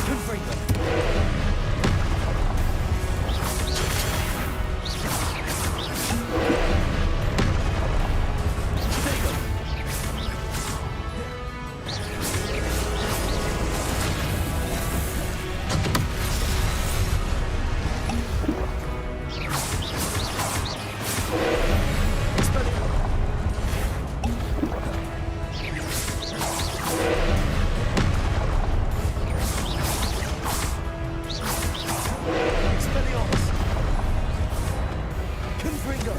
Confringo! Potato! Expelliarmus! Confringo!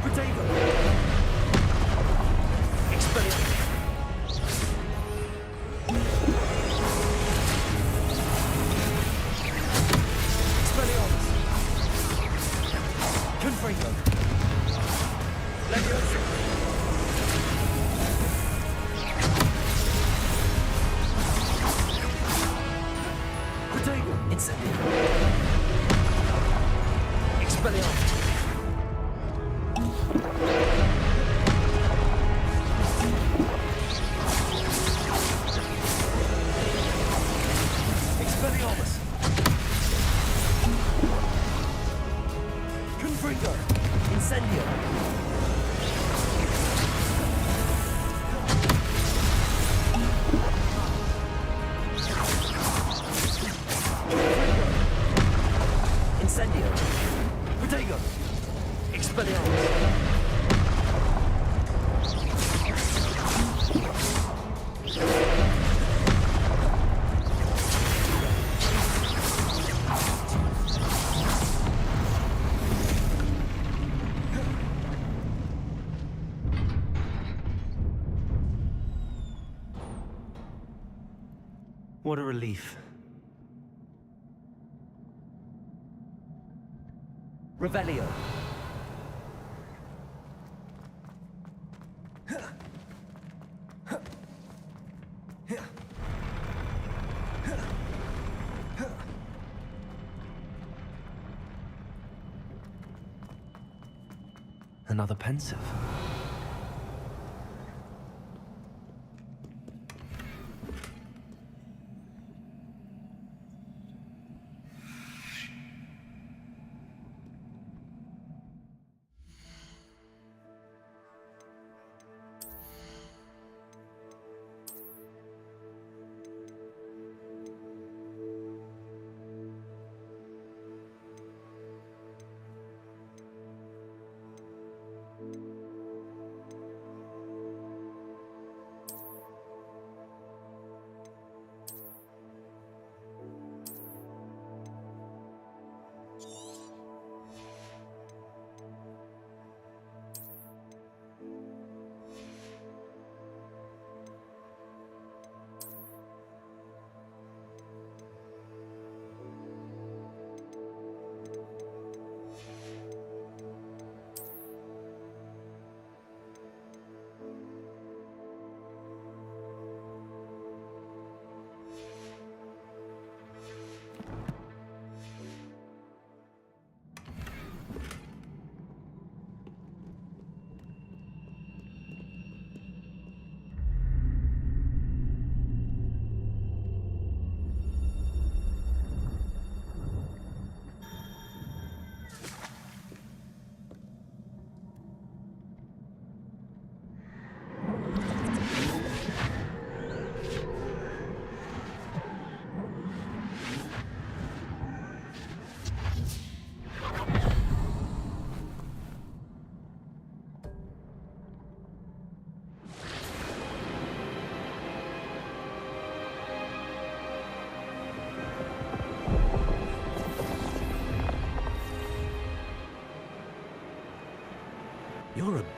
Potato! Expelliarmus! Expelliarmus! Confringo! Leviosa! Potato! Incendio! Expelliarmus! Expelliarmus! Confringo! Incendio! Confringo! Incendio! Potato! Expelliarmus! What a relief. Revelio. Another pensive.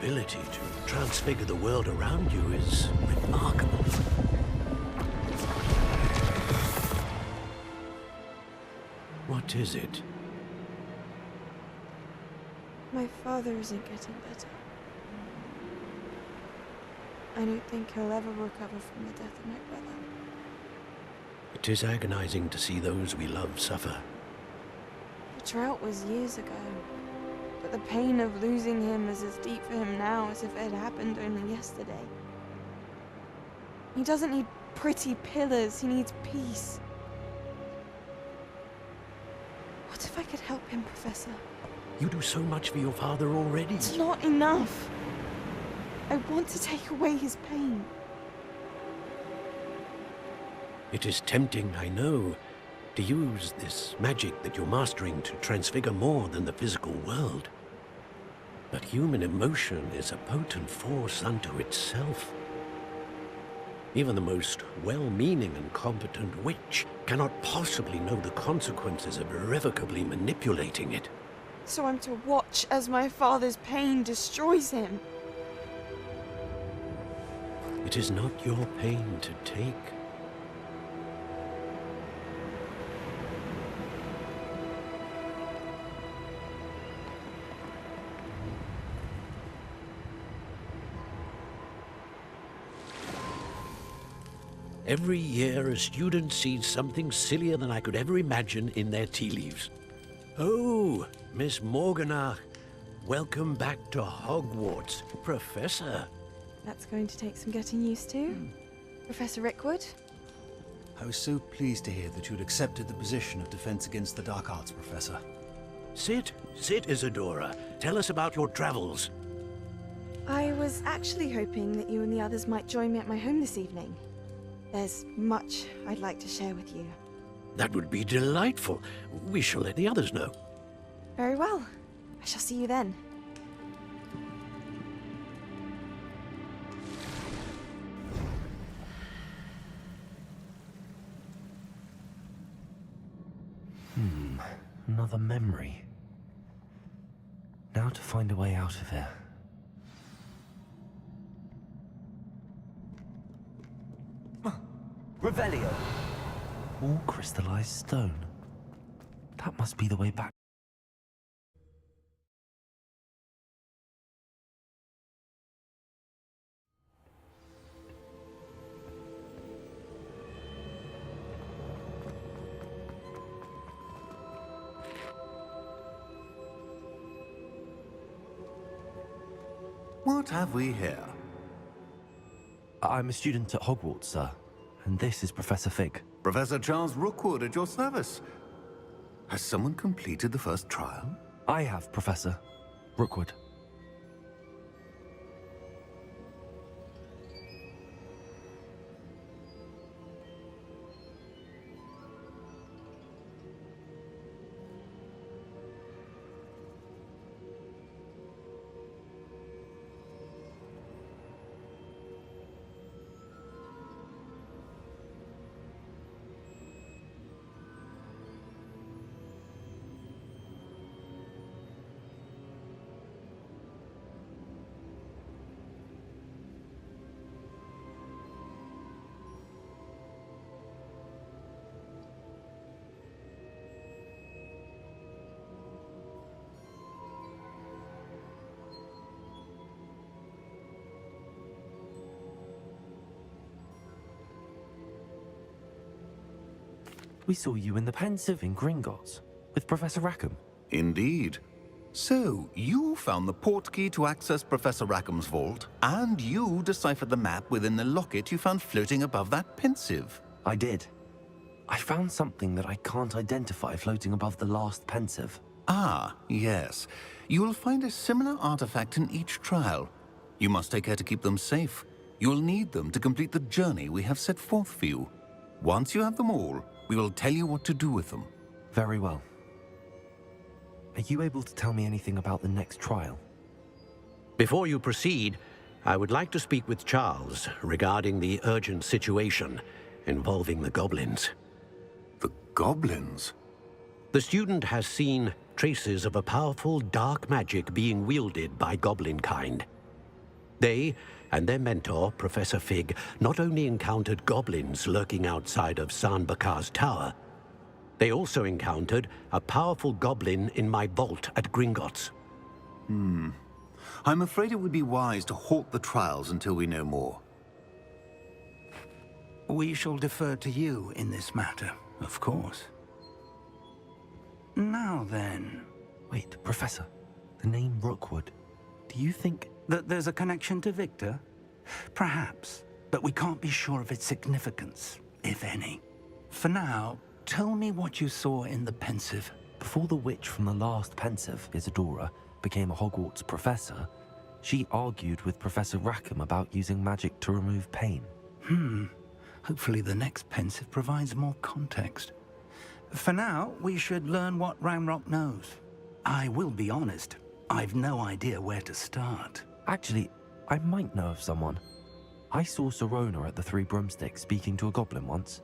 ability to transfigure the world around you is remarkable. What is it? My father isn't getting better. I don't think he'll ever recover from the death of my brother. It is agonizing to see those we love suffer. The drought was years ago, but the pain of losing him is as deep for him now as if it had happened only yesterday. He doesn't need pretty pillars, he needs peace. What if I could help him, Professor? You do so much for your father already. It's not enough. I want to take away his pain. It is tempting, I know, to use this magic that you're mastering to transfigure more than the physical world. But human emotion is a potent force unto itself. Even the most well-meaning and competent witch cannot possibly know the consequences of irrevocably manipulating it. So I'm to watch as my father's pain destroys him. It is not your pain to take. Every year, a student sees something sillier than I could ever imagine in their tea leaves. Oh, Miss Morganach, welcome back to Hogwarts, Professor. That's going to take some getting used to. Professor Rickwood? I was so pleased to hear that you'd accepted the position of Defense Against the Dark Arts, Professor. Sit, Isadora. Tell us about your travels. I was actually hoping that you and the others might join me at my home this evening. There's much I'd like to share with you. That would be delightful. We shall let the others know. Very well. I shall see you then. Another memory. Now to find a way out of here. Revelio. All crystallized stone. That must be the way back. What have we here? I'm a student at Hogwarts, sir. And this is Professor Fig. Professor Charles Rookwood at your service. Has someone completed the first trial? I have, Professor Rookwood. We saw you in the Pensive in Gringotts, with Professor Rackham. Indeed. So, you found the portkey to access Professor Rackham's vault, and you deciphered the map within the locket you found floating above that Pensive. I did. I found something that I can't identify floating above the last Pensive. Ah, yes. You will find a similar artifact in each trial. You must take care to keep them safe. You will need them to complete the journey we have set forth for you. Once you have them all, we will tell you what to do with them. Very well. Are you able to tell me anything about the next trial? Before you proceed, I would like to speak with Charles regarding the urgent situation involving the goblins. The goblins? The student has seen traces of a powerful dark magic being wielded by goblin kind. They and their mentor, Professor Fig, not only encountered goblins lurking outside of San Bakar's tower, they also encountered a powerful goblin in my vault at Gringotts. I'm afraid it would be wise to halt the trials until we know more. We shall defer to you in this matter, of course. Now then... Wait, Professor. The name Rookwood. Do you think... that there's a connection to Victor? Perhaps, but we can't be sure of its significance, if any. For now, tell me what you saw in the Pensive. Before the witch from the last Pensive, Isadora, became a Hogwarts professor, she argued with Professor Rackham about using magic to remove pain. Hopefully the next Pensive provides more context. For now, we should learn what Ranrock knows. I will be honest, I've no idea where to start. Actually, I might know of someone. I saw Sirona at the Three Broomsticks speaking to a goblin once.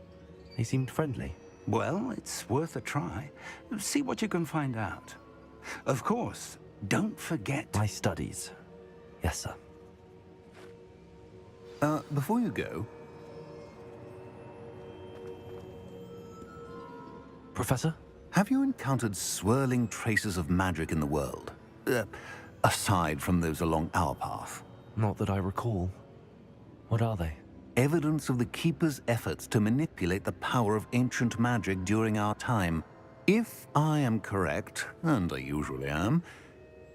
They seemed friendly. Well, it's worth a try. See what you can find out. Of course, don't forget... my studies. Yes, sir. Before you go... Professor? Have you encountered swirling traces of magic in the world? Aside from those along our path? Not that I recall. What are they? Evidence of the Keeper's efforts to manipulate the power of ancient magic during our time. If I am correct, and I usually am,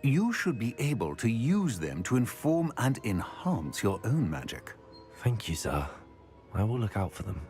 you should be able to use them to inform and enhance your own magic. Thank you, sir. I will look out for them.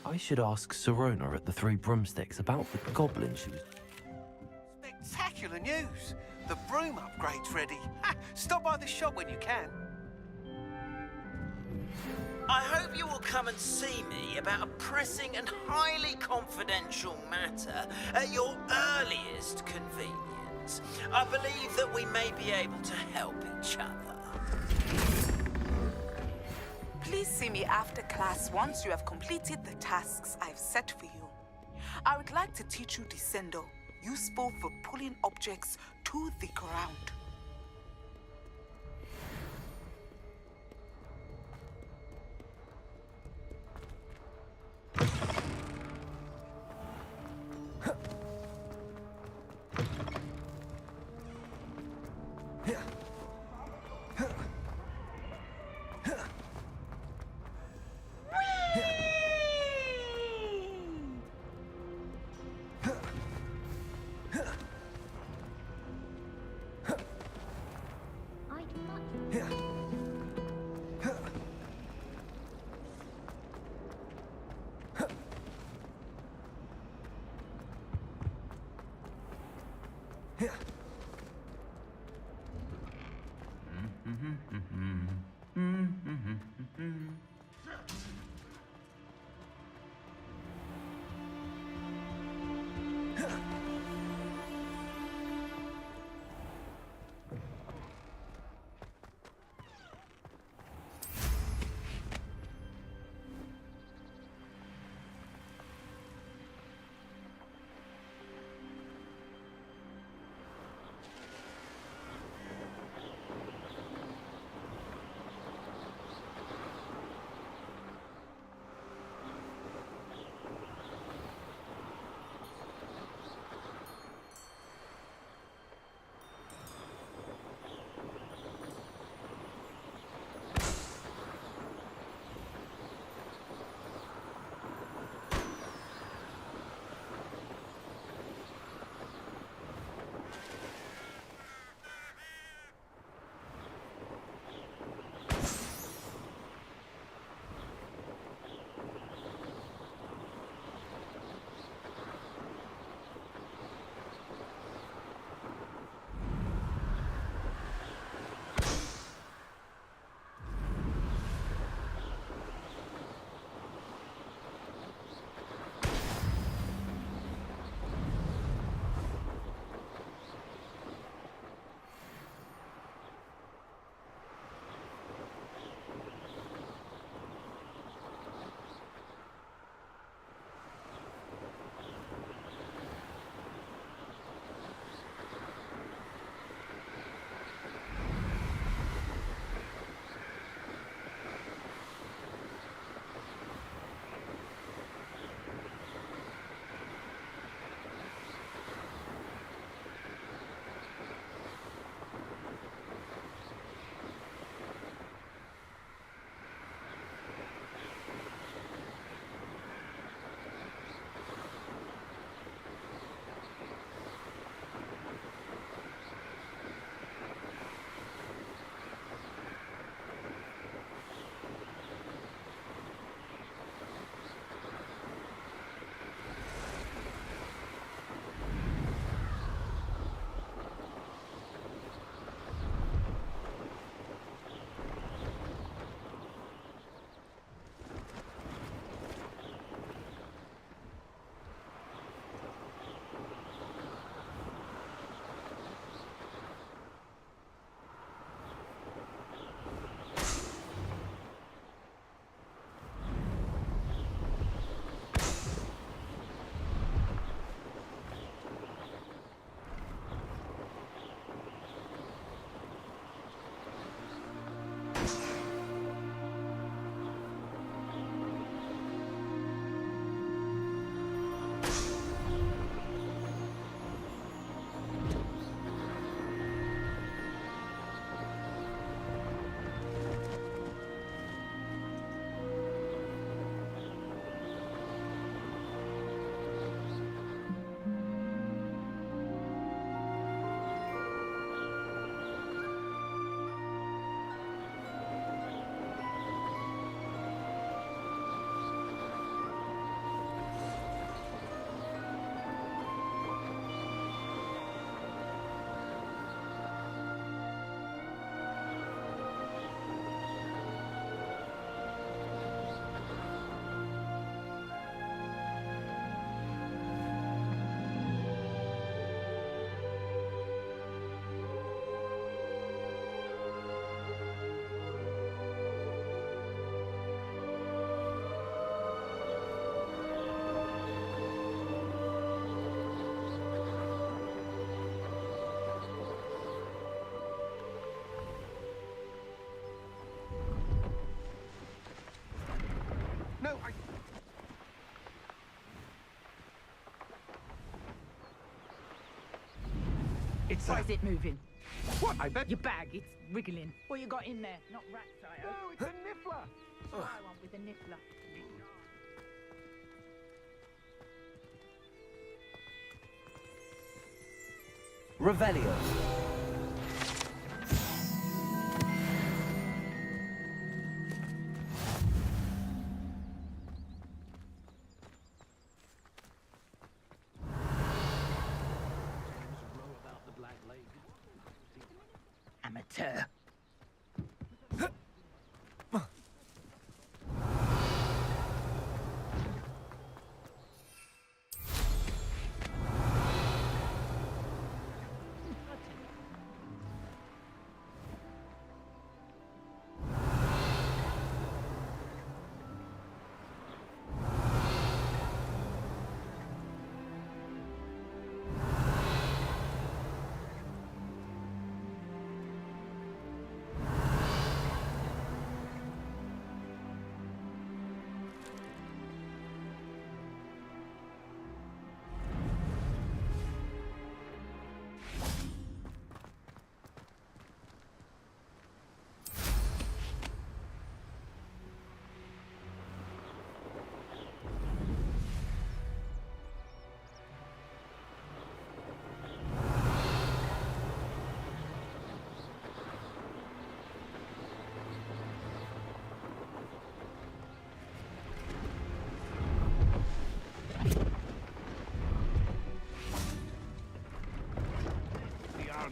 I should ask Sirona at the Three Broomsticks about the goblin she was... Spectacular news! The broom upgrade's ready. Ha! Stop by the shop when you can. I hope you will come and see me about a pressing and highly confidential matter at your earliest convenience. I believe that we may be able to help each other. Please see me after class once you have completed the tasks I've set for you. I would like to teach you Descendo, useful for pulling objects to the ground. It's Why is it moving? What? I bet... Your bag, it's wiggling. What you got in there? Not rats, I hope. No, it's a niffler! That's what I want with a niffler. Revelio. Amateur.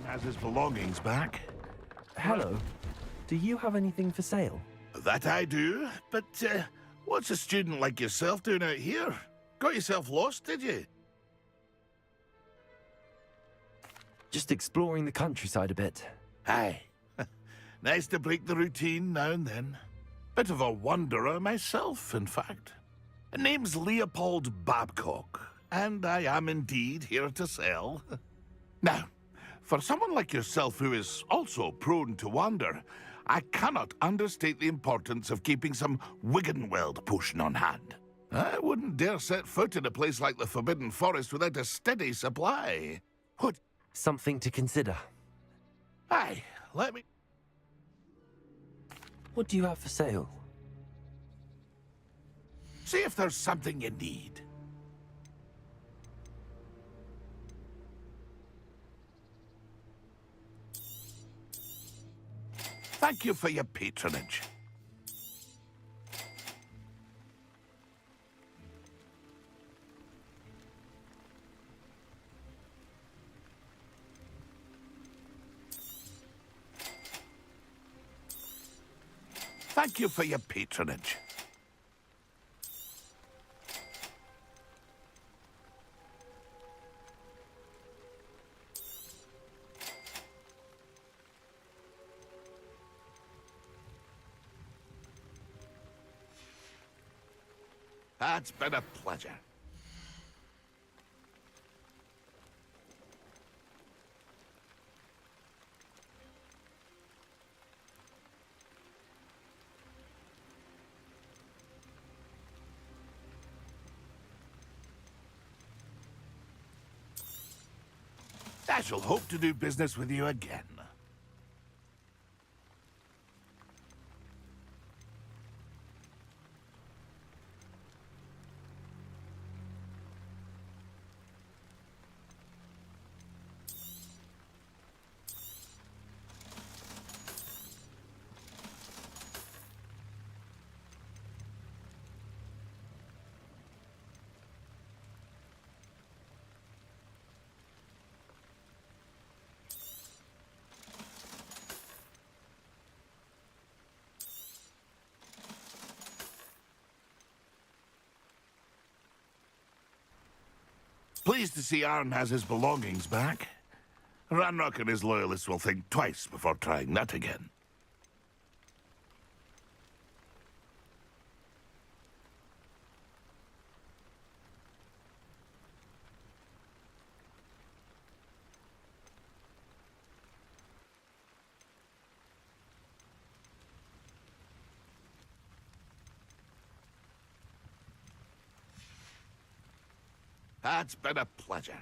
Has his belongings back. Hello. Do you have anything for sale? That I do, but what's a student like yourself doing out here? Got yourself lost, did you? Just exploring the countryside a bit. Aye. Nice to break the routine now and then. Bit of a wanderer myself, in fact. Name's Leopold Babcock, and I am indeed here to sell. Now, for someone like yourself who is also prone to wander, I cannot understate the importance of keeping some Wiggenweld potion on hand. I wouldn't dare set foot in a place like the Forbidden Forest without a steady supply. What? Something to consider. Aye, let me... What do you have for sale? See if there's something you need. Thank you for your patronage. Thank you for your patronage. It's been a pleasure. I shall hope to do business with you again. Pleased to see Arn has his belongings back. Ranrock and his loyalists will think twice before trying that again. It's been a pleasure.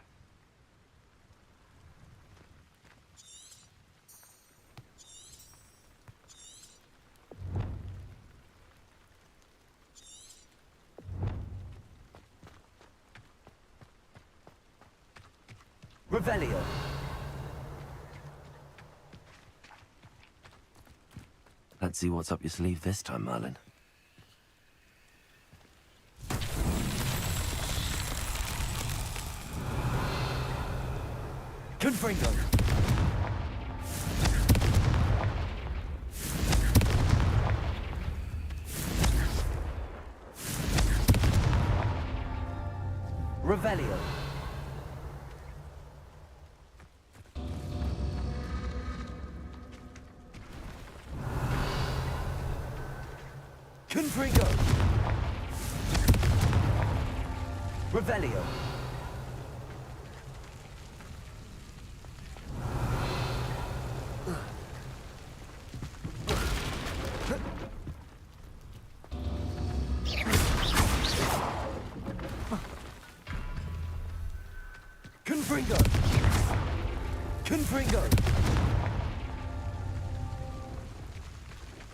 Revelio. Let's see what's up your sleeve this time, Merlin. Confringo. Revelio. Confringo. Revelio. Confringo. Confringo.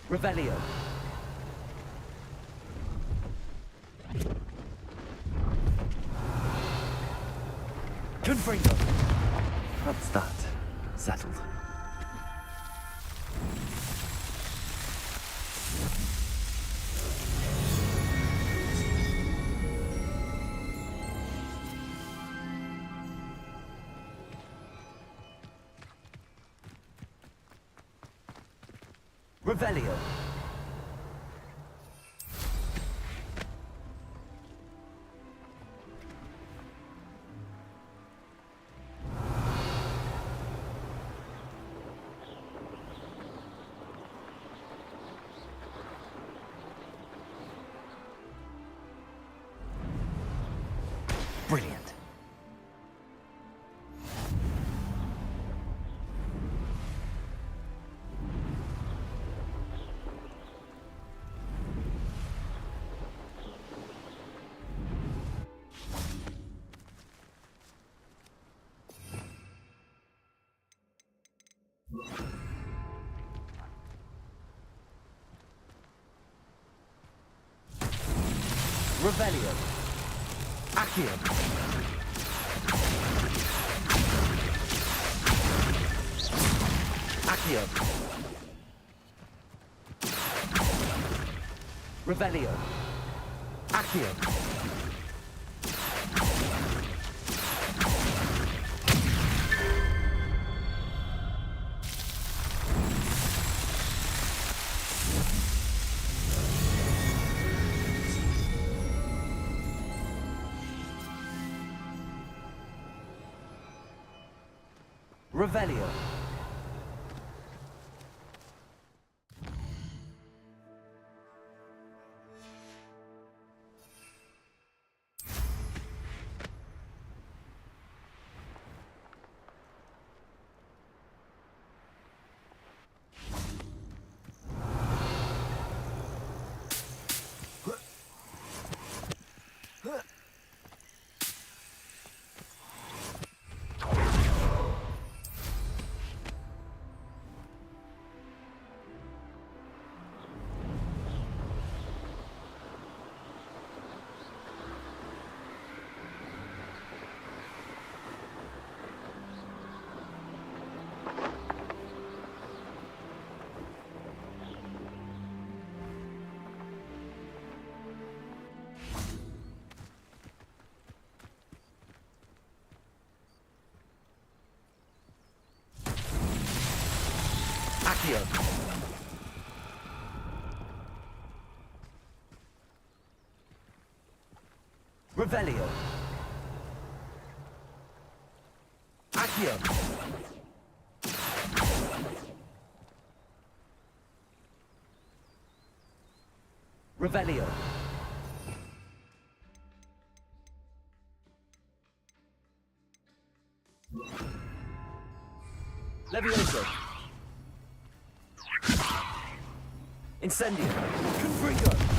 Revelio. Confringo. That's that. Settled. Revelio. Brilliant. Revelio. Accio. Accio. Revelio. Accio. Revelio. Accio. Revelio. Accio. Revelio. Levioso. Incendio. Confringo.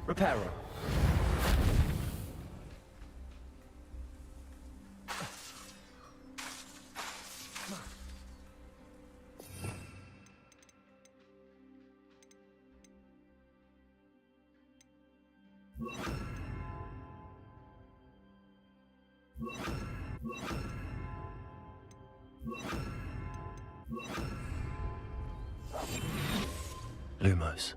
Repairer. Lumos.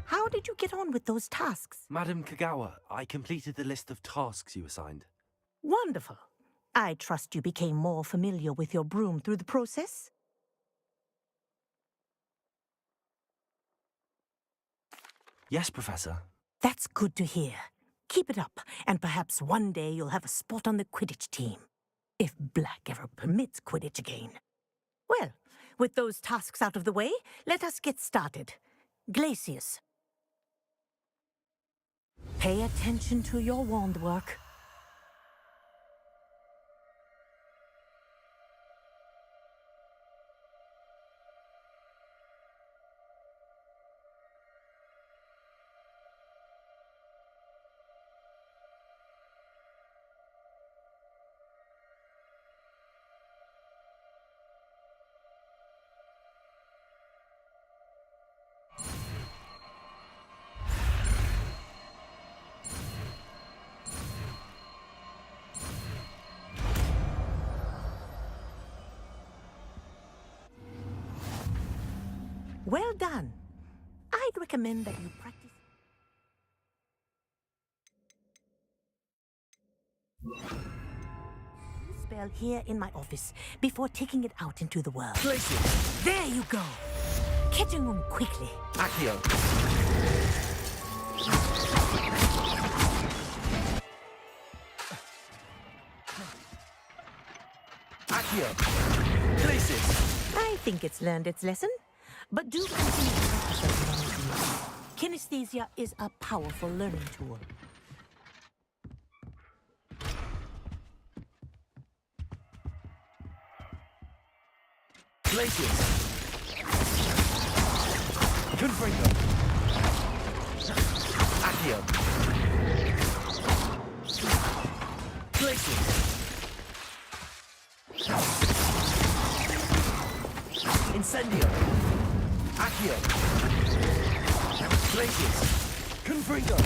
How did you get on with those tasks? Madam Kagawa, I completed the list of tasks you assigned. Wonderful. I trust you became more familiar with your broom through the process? Yes, Professor. That's good to hear. Keep it up, and perhaps one day you'll have a spot on the Quidditch team. If Black ever permits Quidditch again. Well, with those tasks out of the way, let us get started. Glacius. Pay attention to your wand work. Well done. I'd recommend that you practice. Spell here in my office before taking it out into the world. Glacius! There you go. Catching them quickly. Accio. Accio. Glacius. I think it's learned its lesson, but do continue to practice as long as you must. Kinesthesia is a powerful learning tool. Glacius. Confringo. Accio. Glacius. Incendio. Accio. Glacius. Confringo.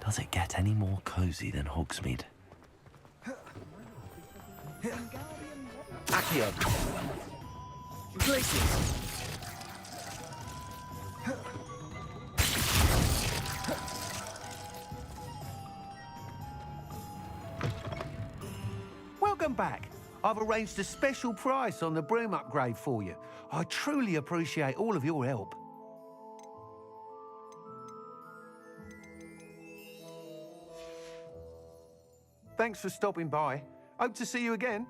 Does it get any more cozy than Hogsmeade? Accio! Glacius! Welcome back. I've arranged a special price on the broom upgrade for you. I truly appreciate all of your help. Thanks for stopping by. Hope to see you again.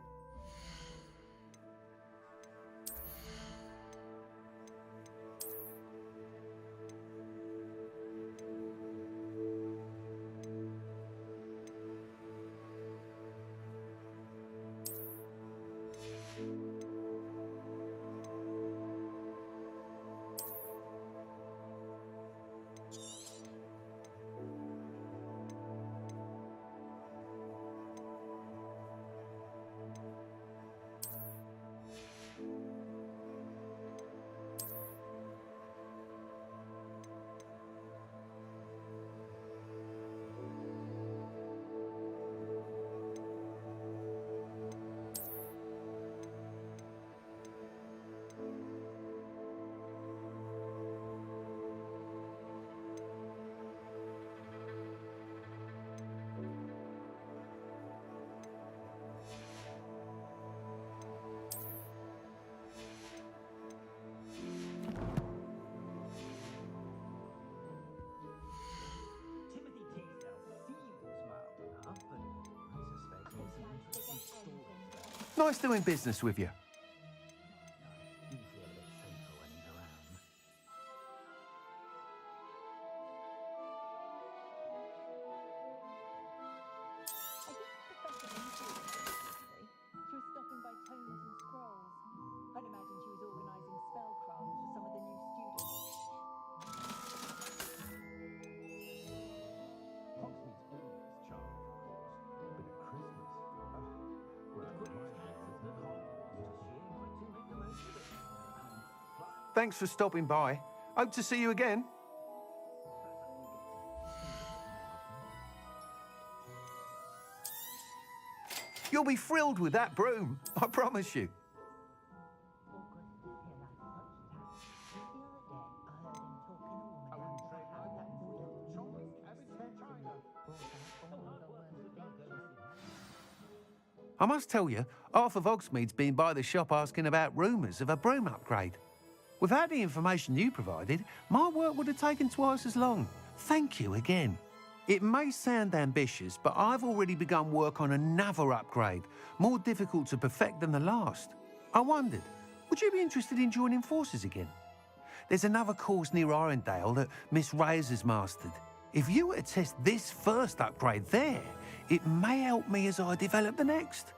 Nice doing business with you. She was stopping by tomes and scrolls. I'd imagine she was organising spellcraft for some of the new students. Hogsmeade's always charming, of course, but at Christmas, well, my chances at Hogwarts this year might to make the most of it. Thanks for stopping by. Hope to see you again. You'll be thrilled with that broom, I promise you. I must tell you, half of Hogsmeade's been by the shop asking about rumours of a broom upgrade. Without the information you provided, my work would have taken twice as long. Thank you again. It may sound ambitious, but I've already begun work on another upgrade, more difficult to perfect than the last. I wondered, would you be interested in joining forces again? There's another course near Arendelle that Miss Reyes has mastered. If you were to test this first upgrade there, it may help me as I develop the next.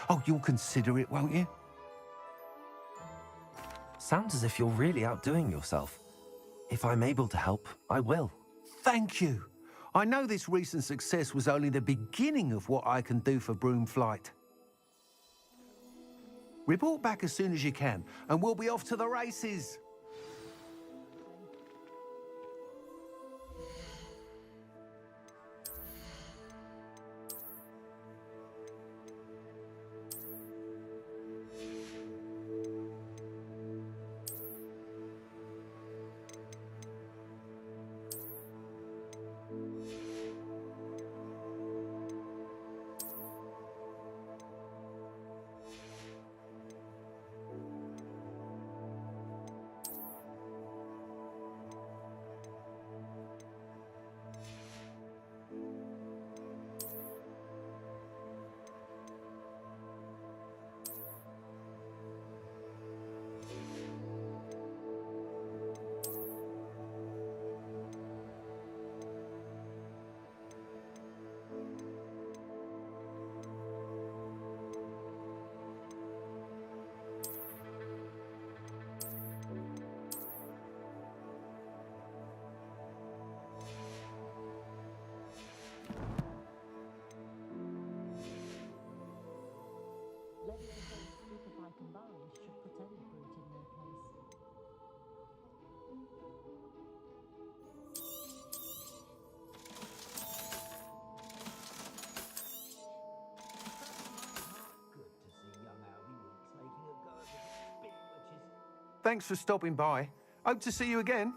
Oh, you'll consider it, won't you? Sounds as if you're really outdoing yourself. If I'm able to help, I will. Thank you. I know this recent success was only the beginning of what I can do for broom flight. Report back as soon as you can, and we'll be off to the races. Thanks for stopping by. Hope to see you again.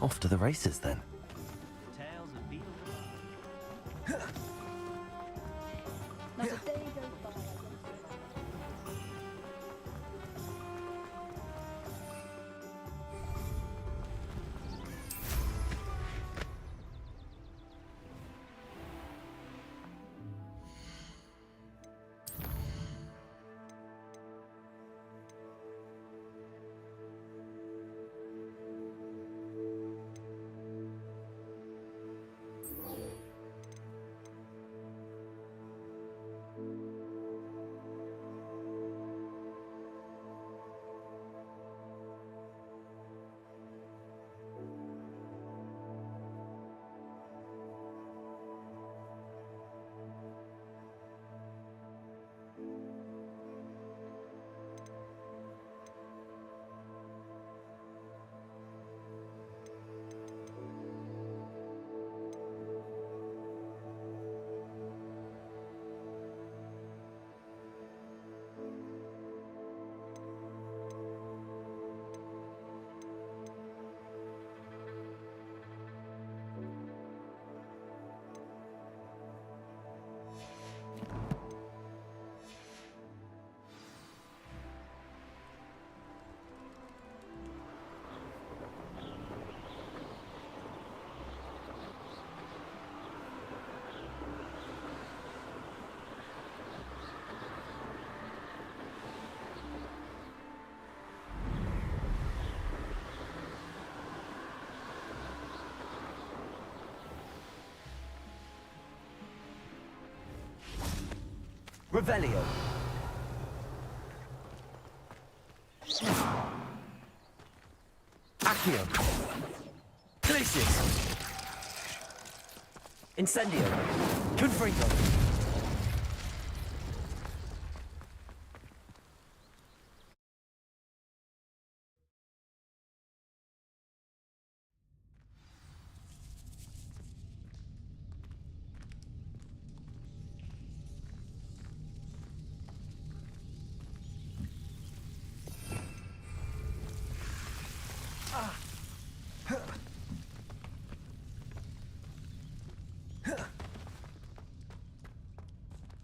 Off to the races then. Not a day goes by. Revelio. Accio. Glacius. Incendio. Confringo.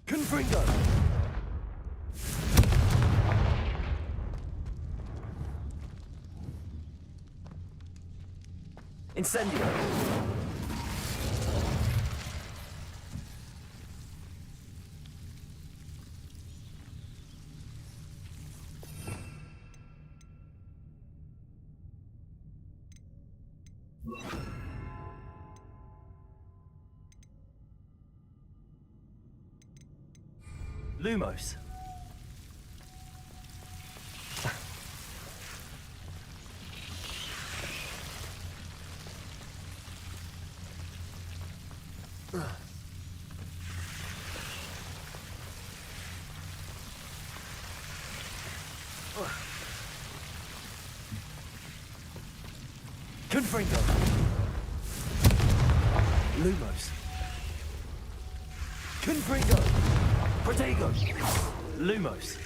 Confringo. Incendio. Lumos. Confringo. Lumos. Confringo. Protego. Lumos.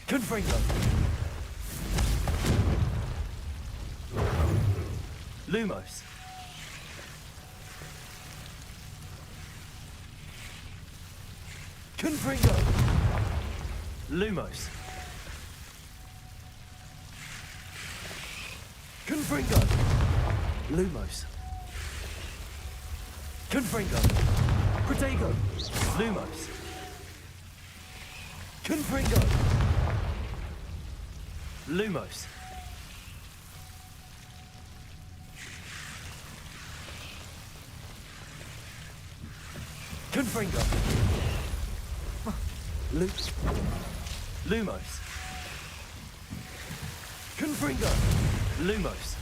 Confringo. Lumos. Confringo. Lumos. Confringo. Lumos. Confringo. Protego. Lumos. Confringo. Lumos. Confringo. Lumos. Confringo. Lumos.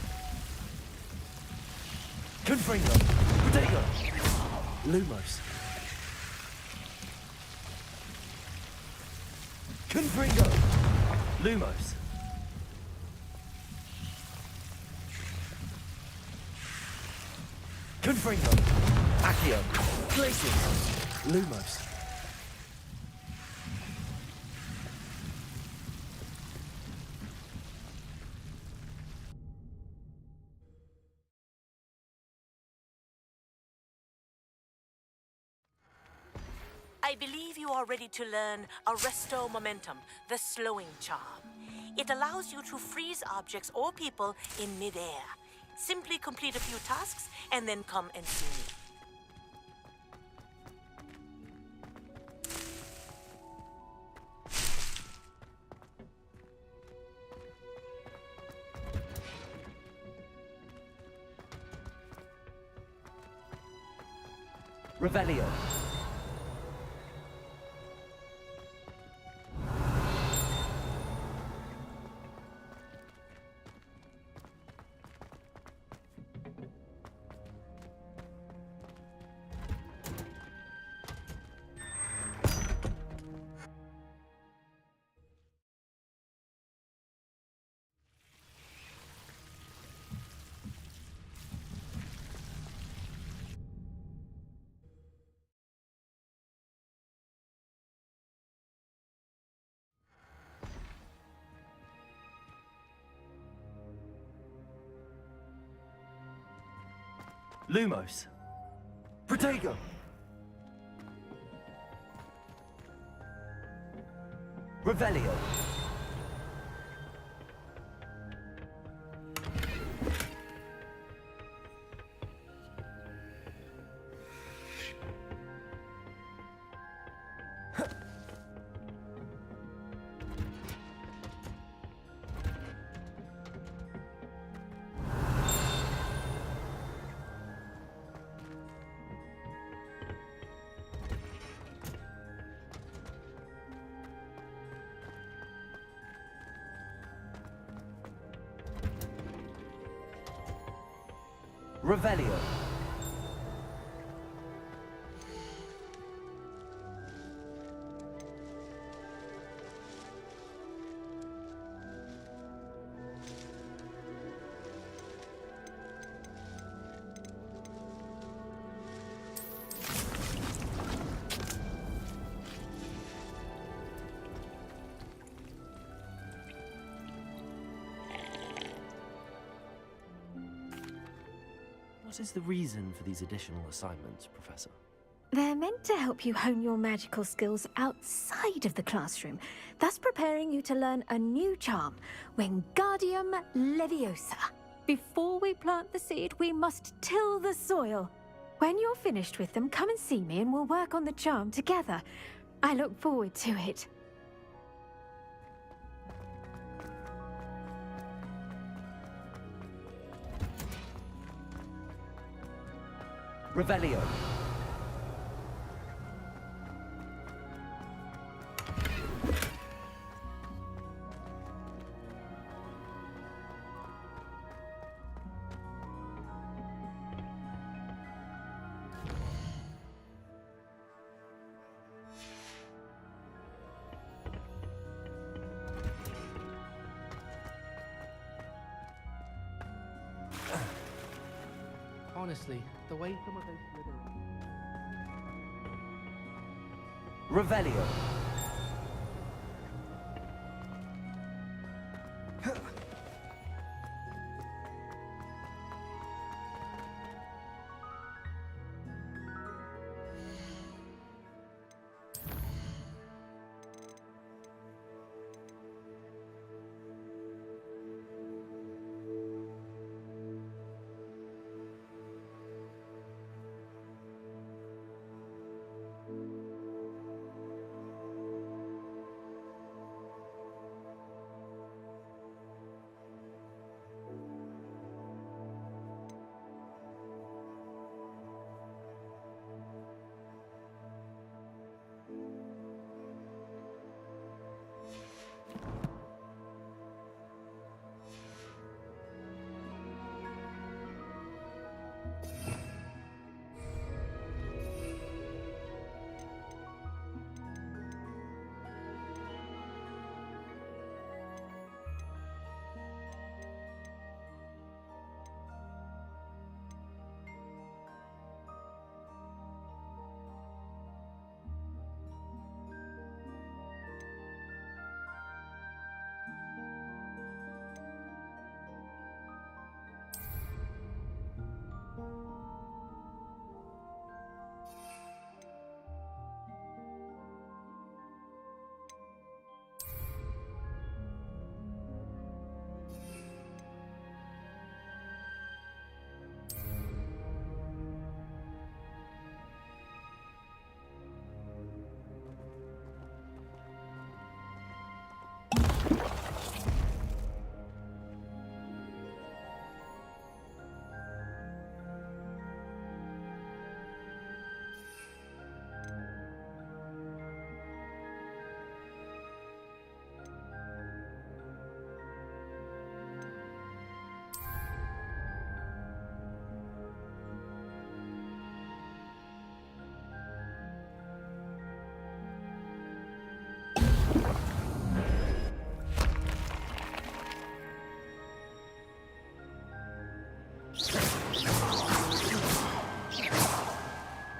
Confringo. Protego. Lumos. Confringo. Lumos. Confringo. Accio. Glacius. Lumos. I believe you are ready to learn Arresto Momentum, the slowing charm. It allows you to freeze objects or people in midair. Simply complete a few tasks and then come and see me. Revelio. Lumos. Protego. Revelio. Revelio. What is the reason for these additional assignments, Professor? They're meant to help you hone your magical skills outside of the classroom, thus preparing you to learn a new charm, Wingardium Leviosa. Before we plant the seed, we must till the soil. When you're finished with them, come and see me and we'll work on the charm together. I look forward to it. Revelio. Honestly, the way some of those slither. Revelio.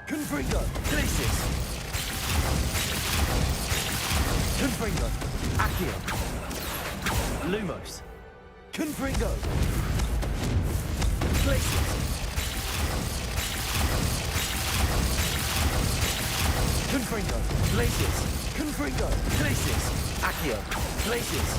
Confringo, Glacius. Confringo, Accio. Lumos. Confringo. Glacius. Confringo, Glacius. Confringo, Glacius. Accio, Glacius.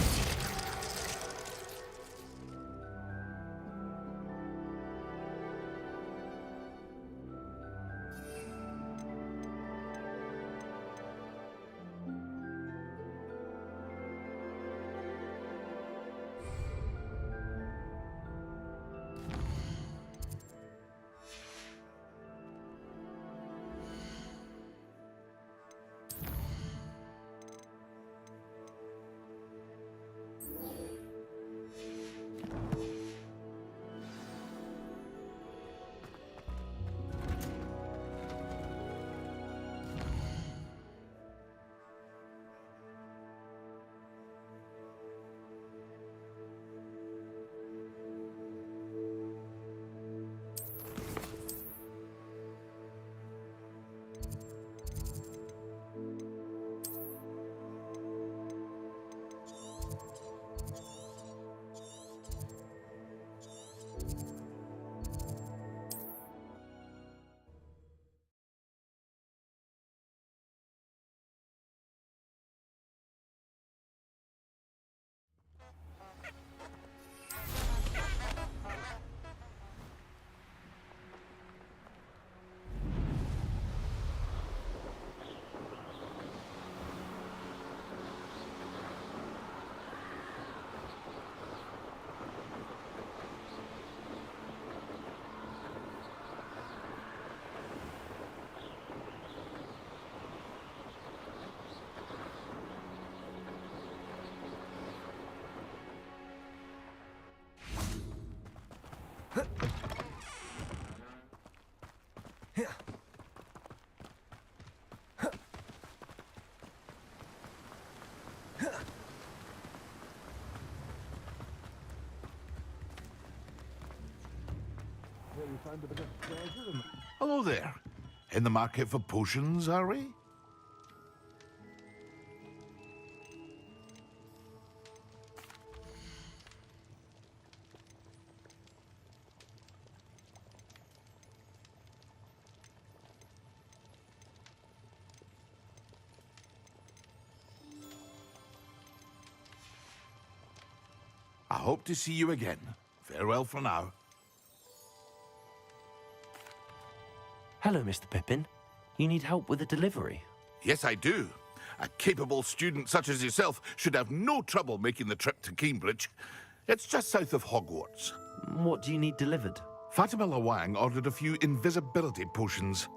found a bit of treasure in Hello there. In the market for potions, are we? I hope to see you again. Farewell for now. Hello, Mr. Pippin. You need help with a delivery? Yes, I do. A capable student such as yourself should have no trouble making the trip to Cambridge. It's just south of Hogwarts. What do you need delivered? Fatima Lawang ordered a few invisibility potions.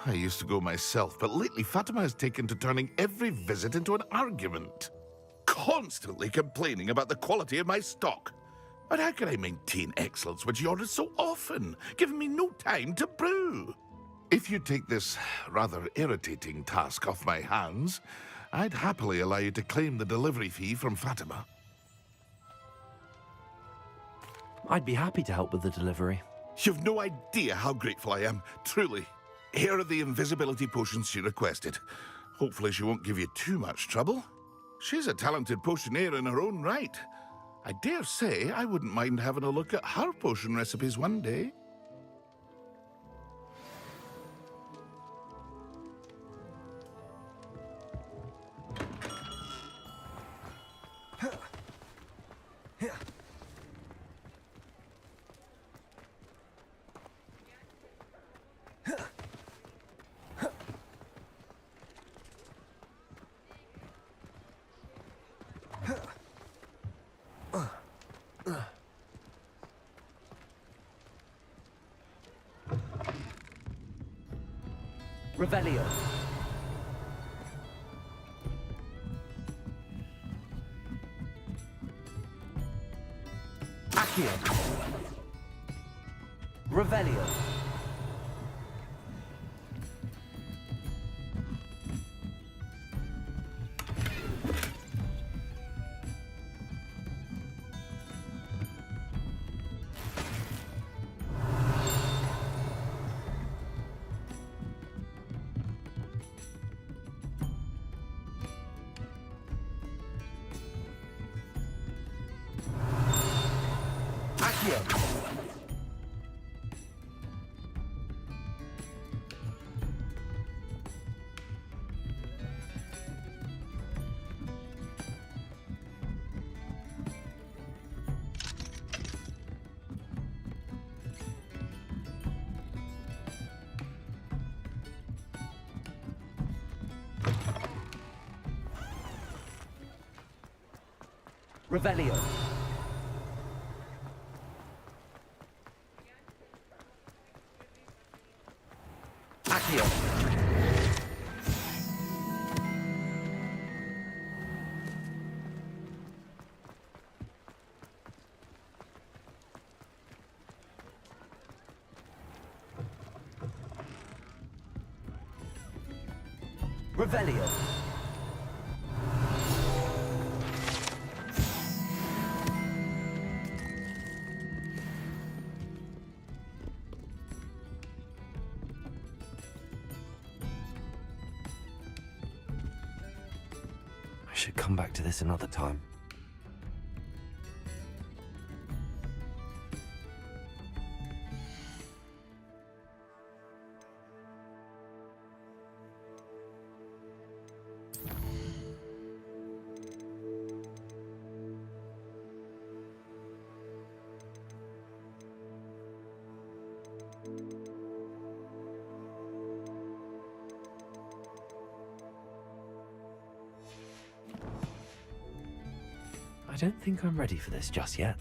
I used to go myself, but lately Fatima has taken to turning every visit into an argument. Constantly complaining about the quality of my stock. But how can I maintain excellence when she orders so often, giving me no time to brew? If you take this rather irritating task off my hands, I'd happily allow you to claim the delivery fee from Fatima. I'd be happy to help with the delivery. You've no idea how grateful I am, truly. Here are the invisibility potions she requested. Hopefully she won't give you too much trouble. She's a talented potioneer in her own right. I dare say I wouldn't mind having a look at her potion recipes one day. Revelio. Accio. Revelio. Revelio. Accio. Revelio. I should come back to this another time. I don't think I'm ready for this just yet.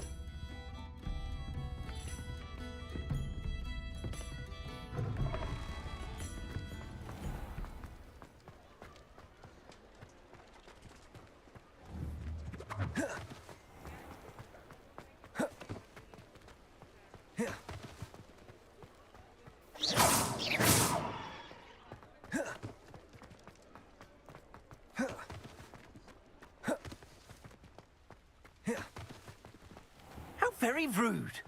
Very rude.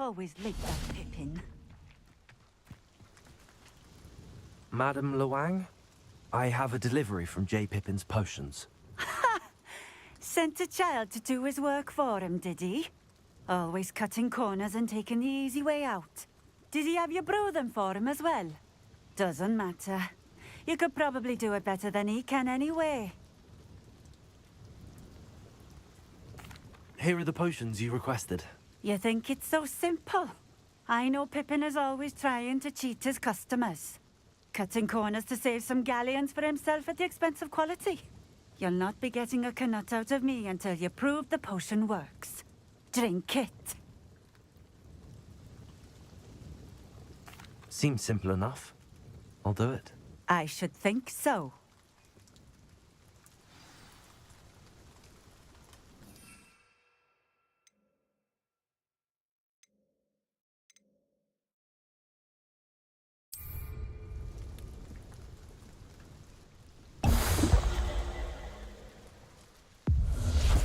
Always liked that Pippin. Madam Luang, I have a delivery from J. Pippin's potions. Sent a child to do his work for him, did he? Always cutting corners and taking the easy way out. Did he have you brew them for him as well? Doesn't matter. You could probably do it better than he can anyway. Here are the potions you requested. You think it's so simple? I know Pippin is always trying to cheat his customers. Cutting corners to save some galleons for himself at the expense of quality. You'll not be getting a canut out of me until you prove the potion works. Drink it. Seems simple enough. I'll do it. I should think so.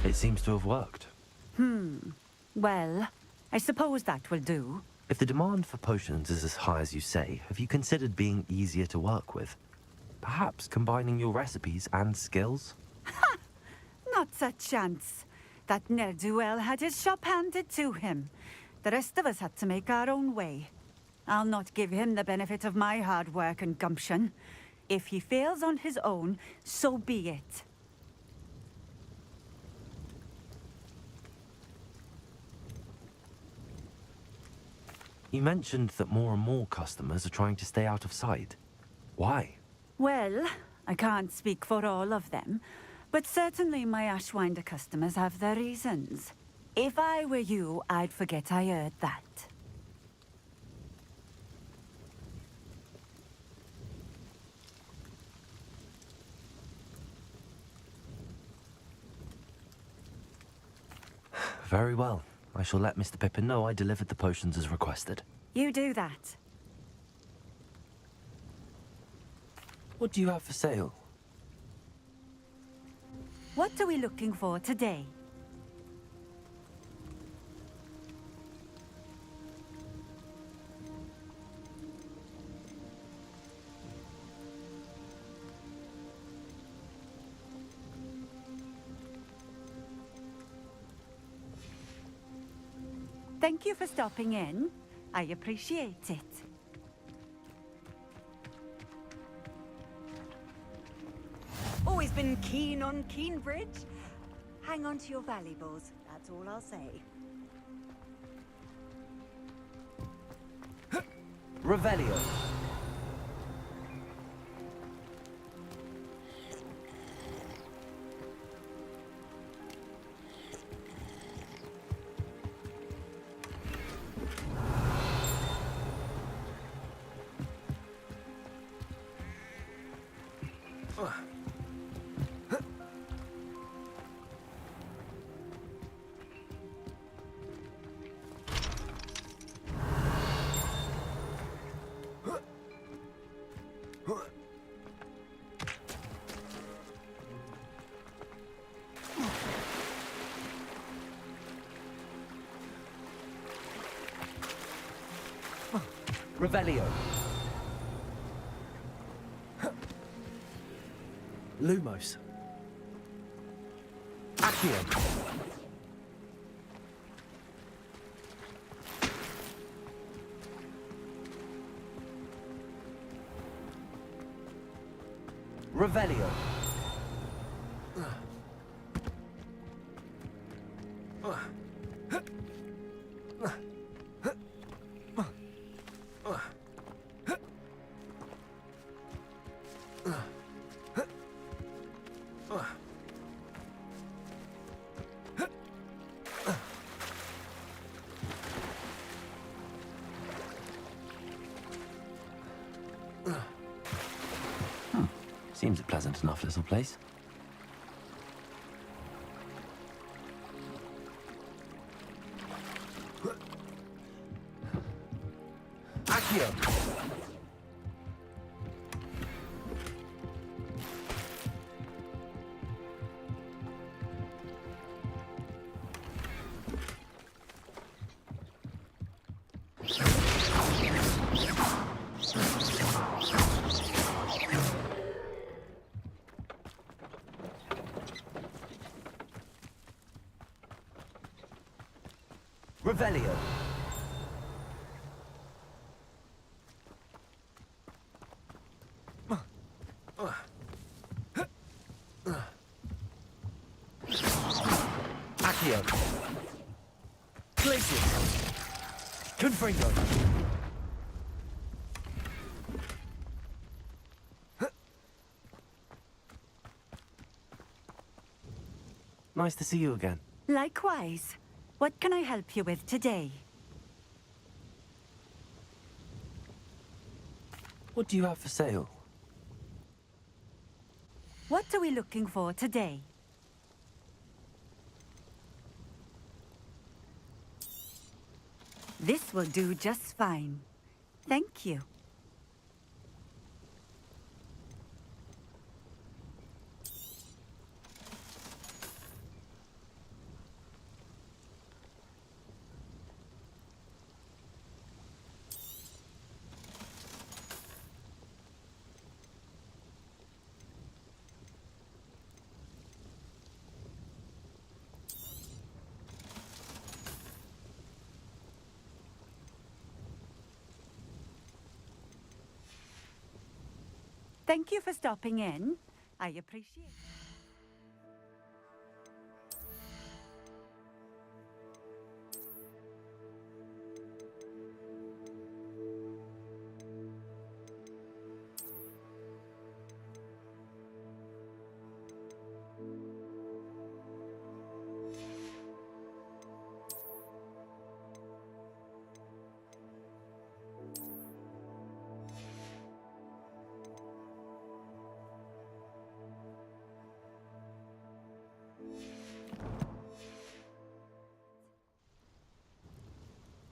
It seems to have worked. Well, I suppose that will do. If the demand for potions is as high as you say, have you considered being easier to work with? Perhaps combining your recipes and skills? Not a chance. That ne'er-do-well had his shop handed to him. The rest of us had to make our own way. I'll not give him the benefit of my hard work and gumption. If he fails on his own, so be it. You mentioned that more and more customers are trying to stay out of sight. Why? Well, I can't speak for all of them, but certainly my Ashwinder customers have their reasons. If I were you, I'd forget I heard that. Very well. I shall let Mr. Pippin know I delivered the potions as requested. You do that. What do you have for sale? What are we looking for today? Thank you for stopping in. I appreciate it. Always been keen on Keenbridge. Hang on to your valuables, that's all I'll say. Revelio. Revelio. Lumos. Accio. Revelio. Seems a pleasant enough little place. Accio. Revelio. Accio. Glacius. Confringo. Nice to see you again. Likewise. What can I help you with today? What do you have for sale? What are we looking for today? This will do just fine. Thank you. Thank you for stopping in. I appreciate it.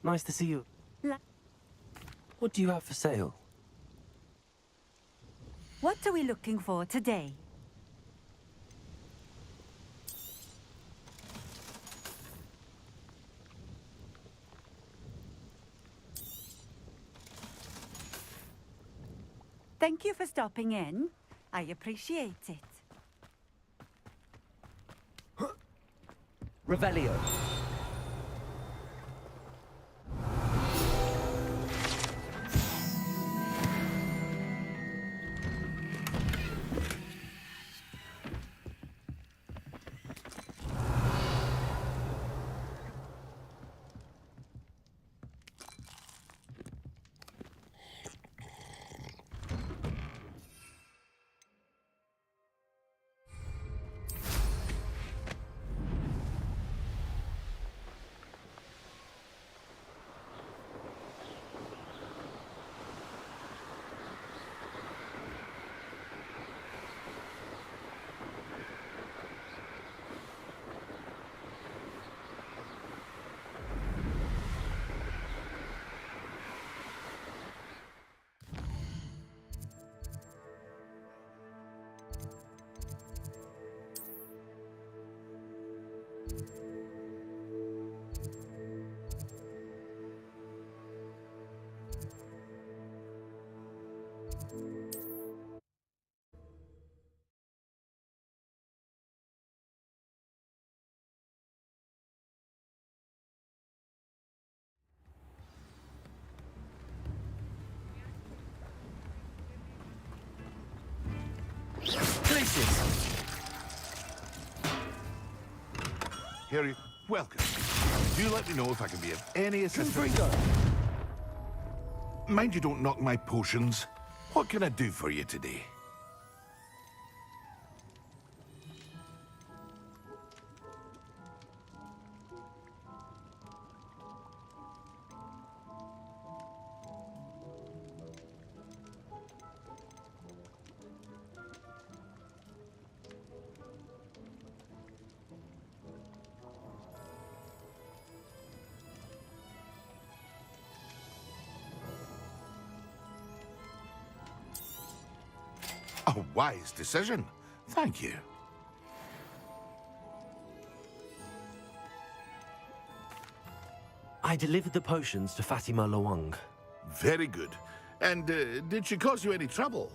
Nice to see you. La- What do you have for sale? What are we looking for today? Thank you for stopping in. I appreciate it. Revelio. Harry, welcome. Do let me know if I can be of any assistance. Mind you don't knock my potions. What can I do for you today? A wise decision. Thank you. I delivered the potions to Fatima Lawang. Very good. And did she cause you any trouble?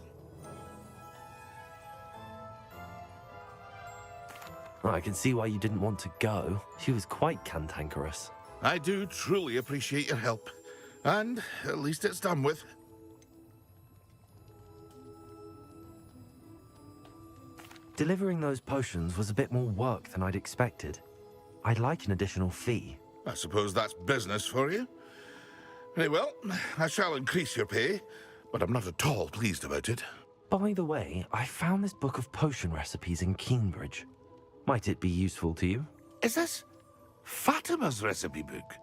I can see why you didn't want to go. She was quite cantankerous. I do truly appreciate your help. And at least it's done with. Delivering those potions was a bit more work than I'd expected. I'd like an additional fee. I suppose that's business for you. Very well, I shall increase your pay, but I'm not at all pleased about it. By the way, I found this book of potion recipes in Cambridge. Might it be useful to you? Is this Fatima's recipe book?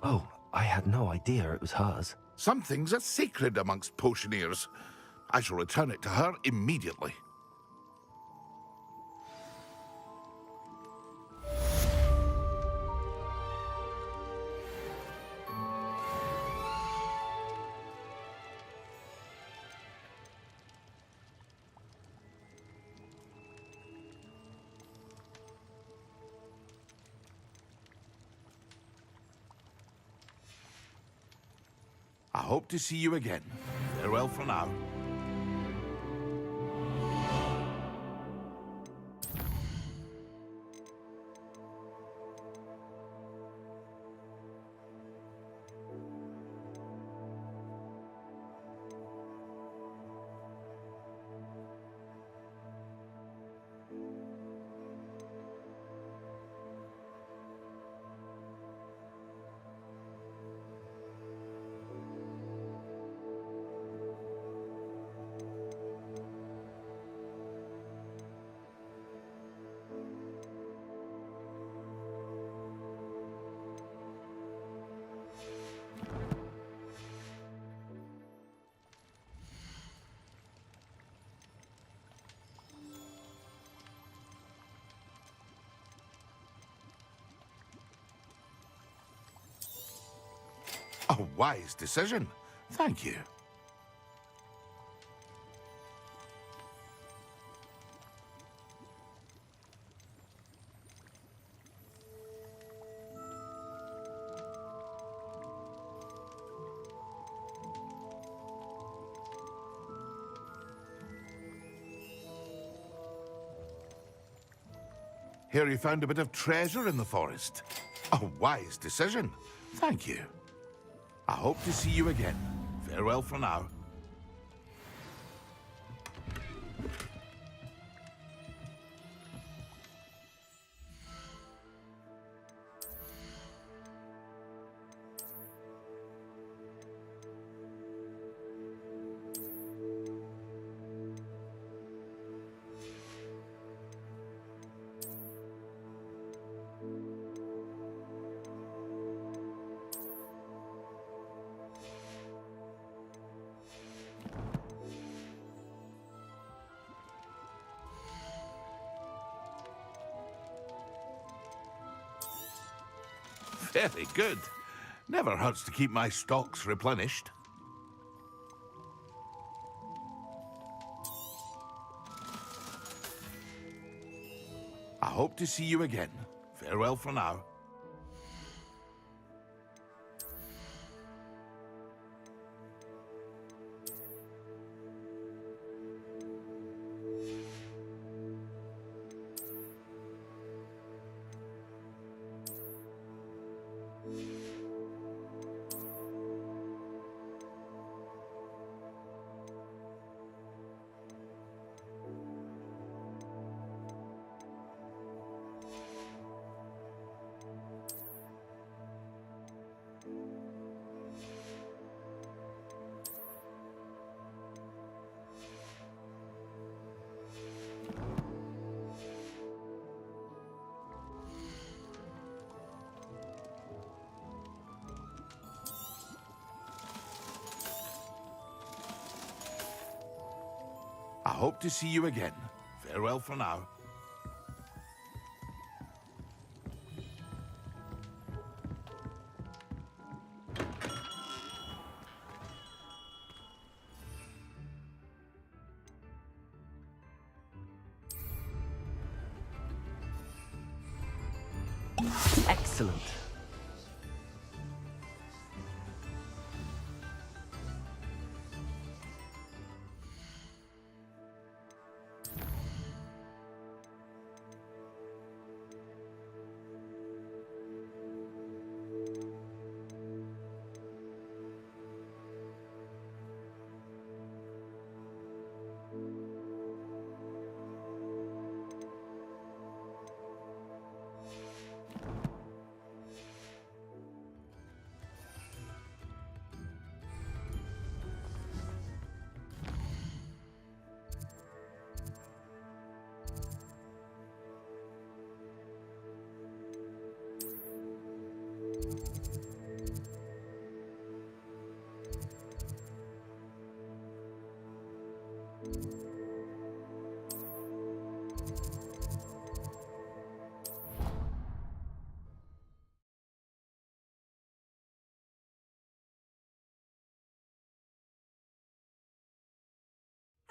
Oh, I had no idea it was hers. Some things are sacred amongst potioneers. I shall return it to her immediately. I hope to see you again. Farewell for now. A wise decision. Thank you. Here you found a bit of treasure in the forest. A wise decision. Thank you. I hope to see you again. Farewell for now. Very good. Never hurts to keep my stocks replenished. I hope to see you again. Farewell for now. I hope to see you again. Farewell for now. Excellent.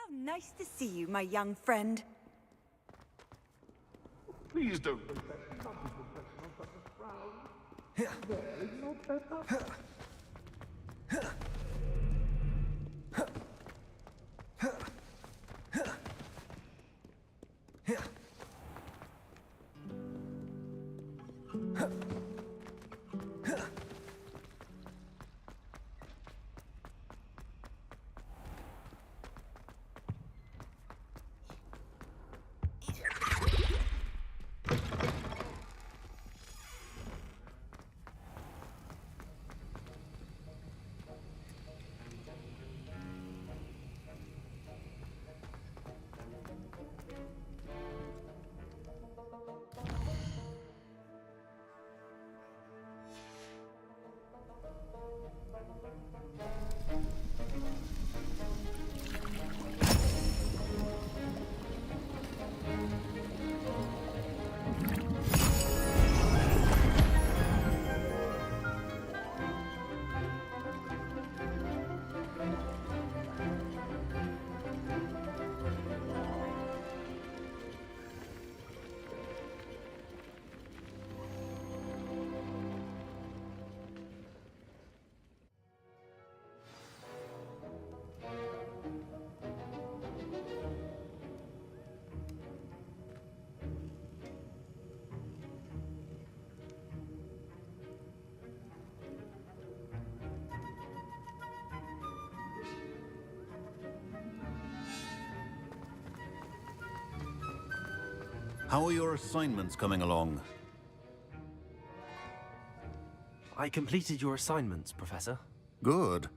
How nice to see you, my young friend. Please don't. How are your assignments coming along? I completed your assignments, Professor. Good.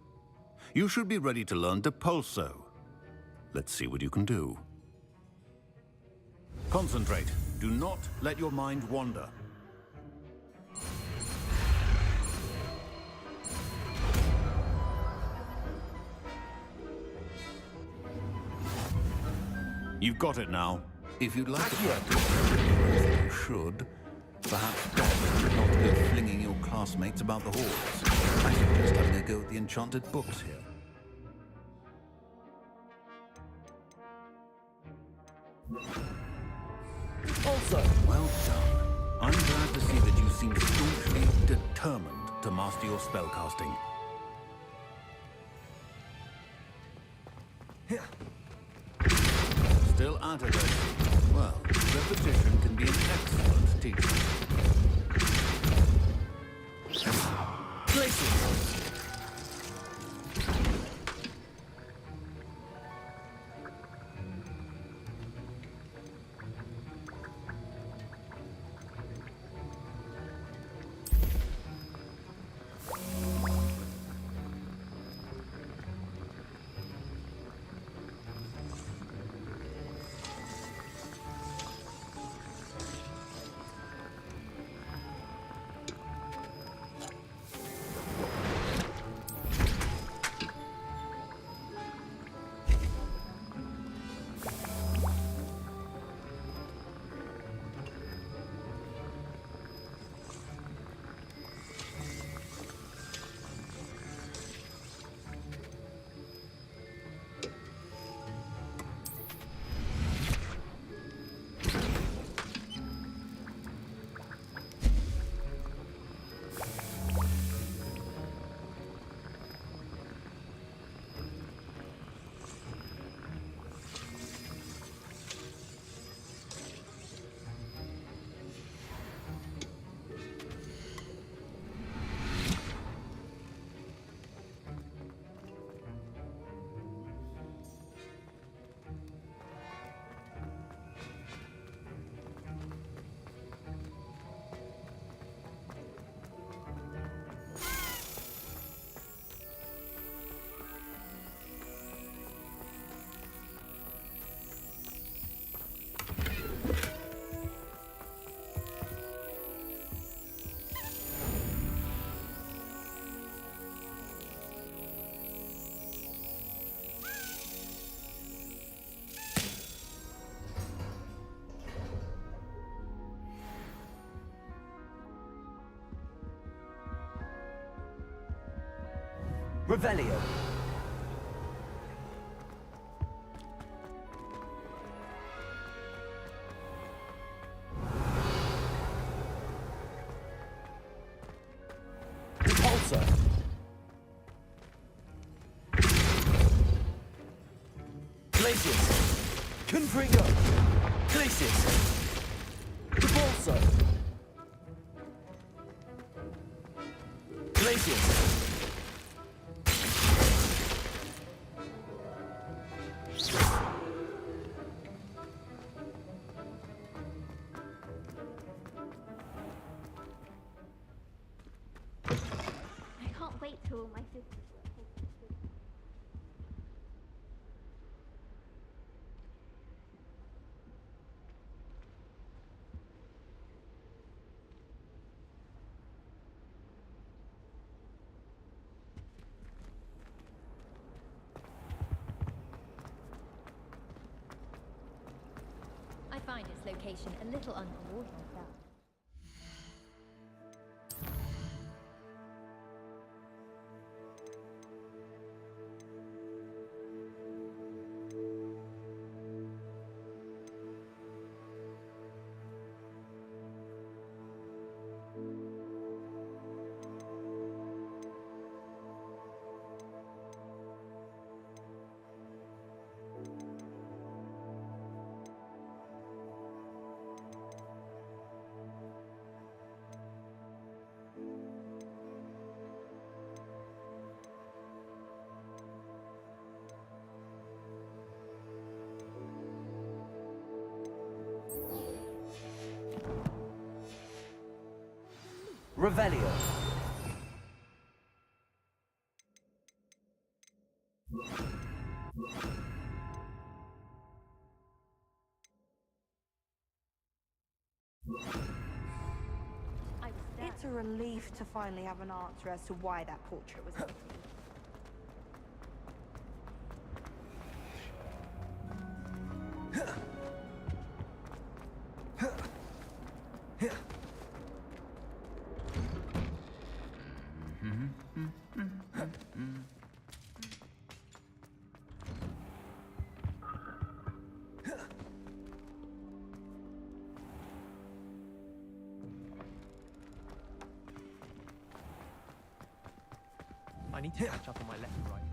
You should be ready to learn Depulso. Let's see what you can do. Concentrate. Do not let your mind wander. You've got it now. If you'd like to practice, you should. Perhaps best not go flinging your classmates about the halls. I suggest having a go at the enchanted books here. Also, well done. I'm glad to see that you seem staunchly determined to master your spellcasting. Still at it, eh? Well, repetition can be an excellent teacher. Glacius! Revelio. Glacius! Confringo! Glacius! Repulsor! Glacius! I can't wait till all my sisters were. I find its location a little untoward myself. Revelio. It's a relief to finally have an answer as to why that portrait was taken. I need to catch up on my letter writing.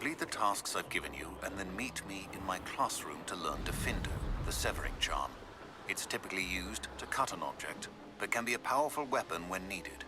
Complete the tasks I've given you, and then meet me in my classroom to learn Defindo, the severing charm. It's typically used to cut an object, but can be a powerful weapon when needed.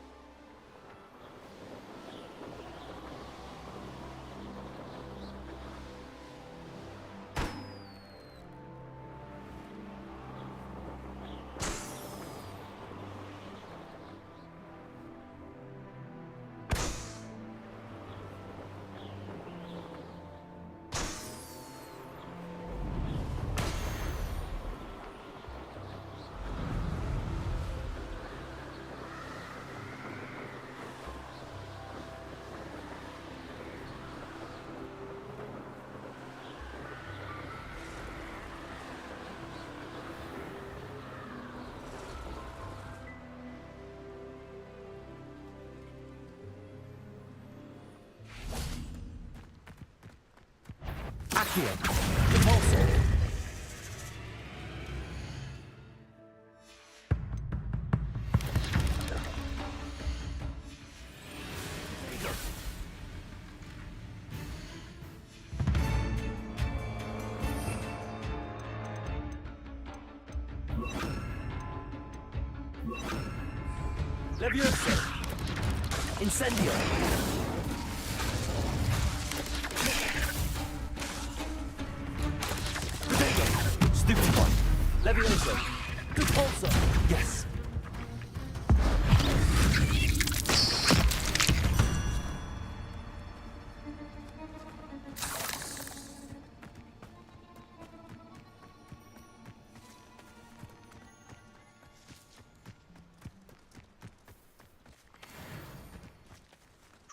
Accio, Repulsor. Levioso. Incendio. Stupid one. Levioso. Repulsor. Yes.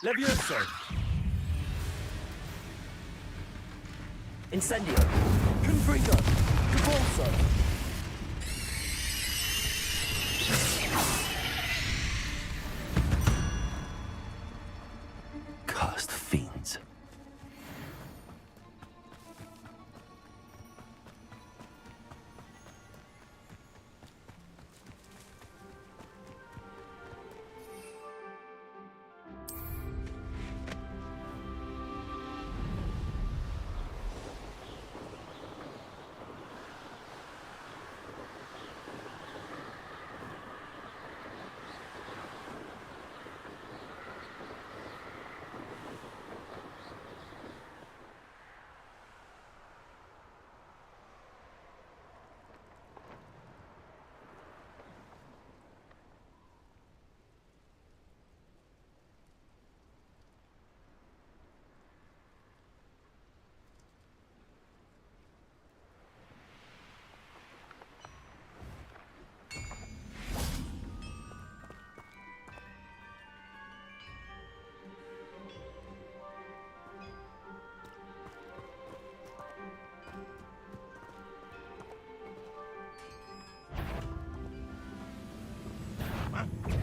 Levioso. Incendio. Confringo. Repulsor. Cursed fiends.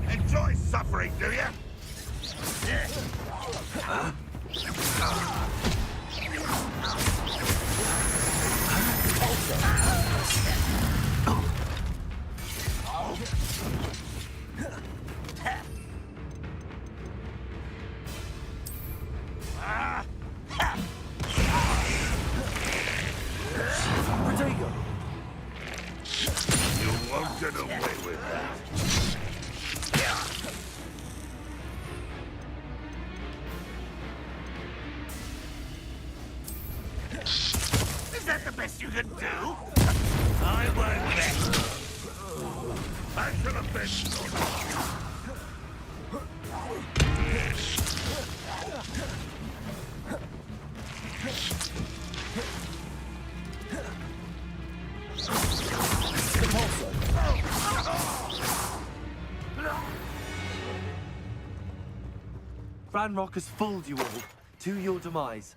Enjoy suffering, do you? Huh? Protego. You won't get away with that. Is that the best you can do? I won't bet. I should have been. Ranrock has fooled you all, to your demise.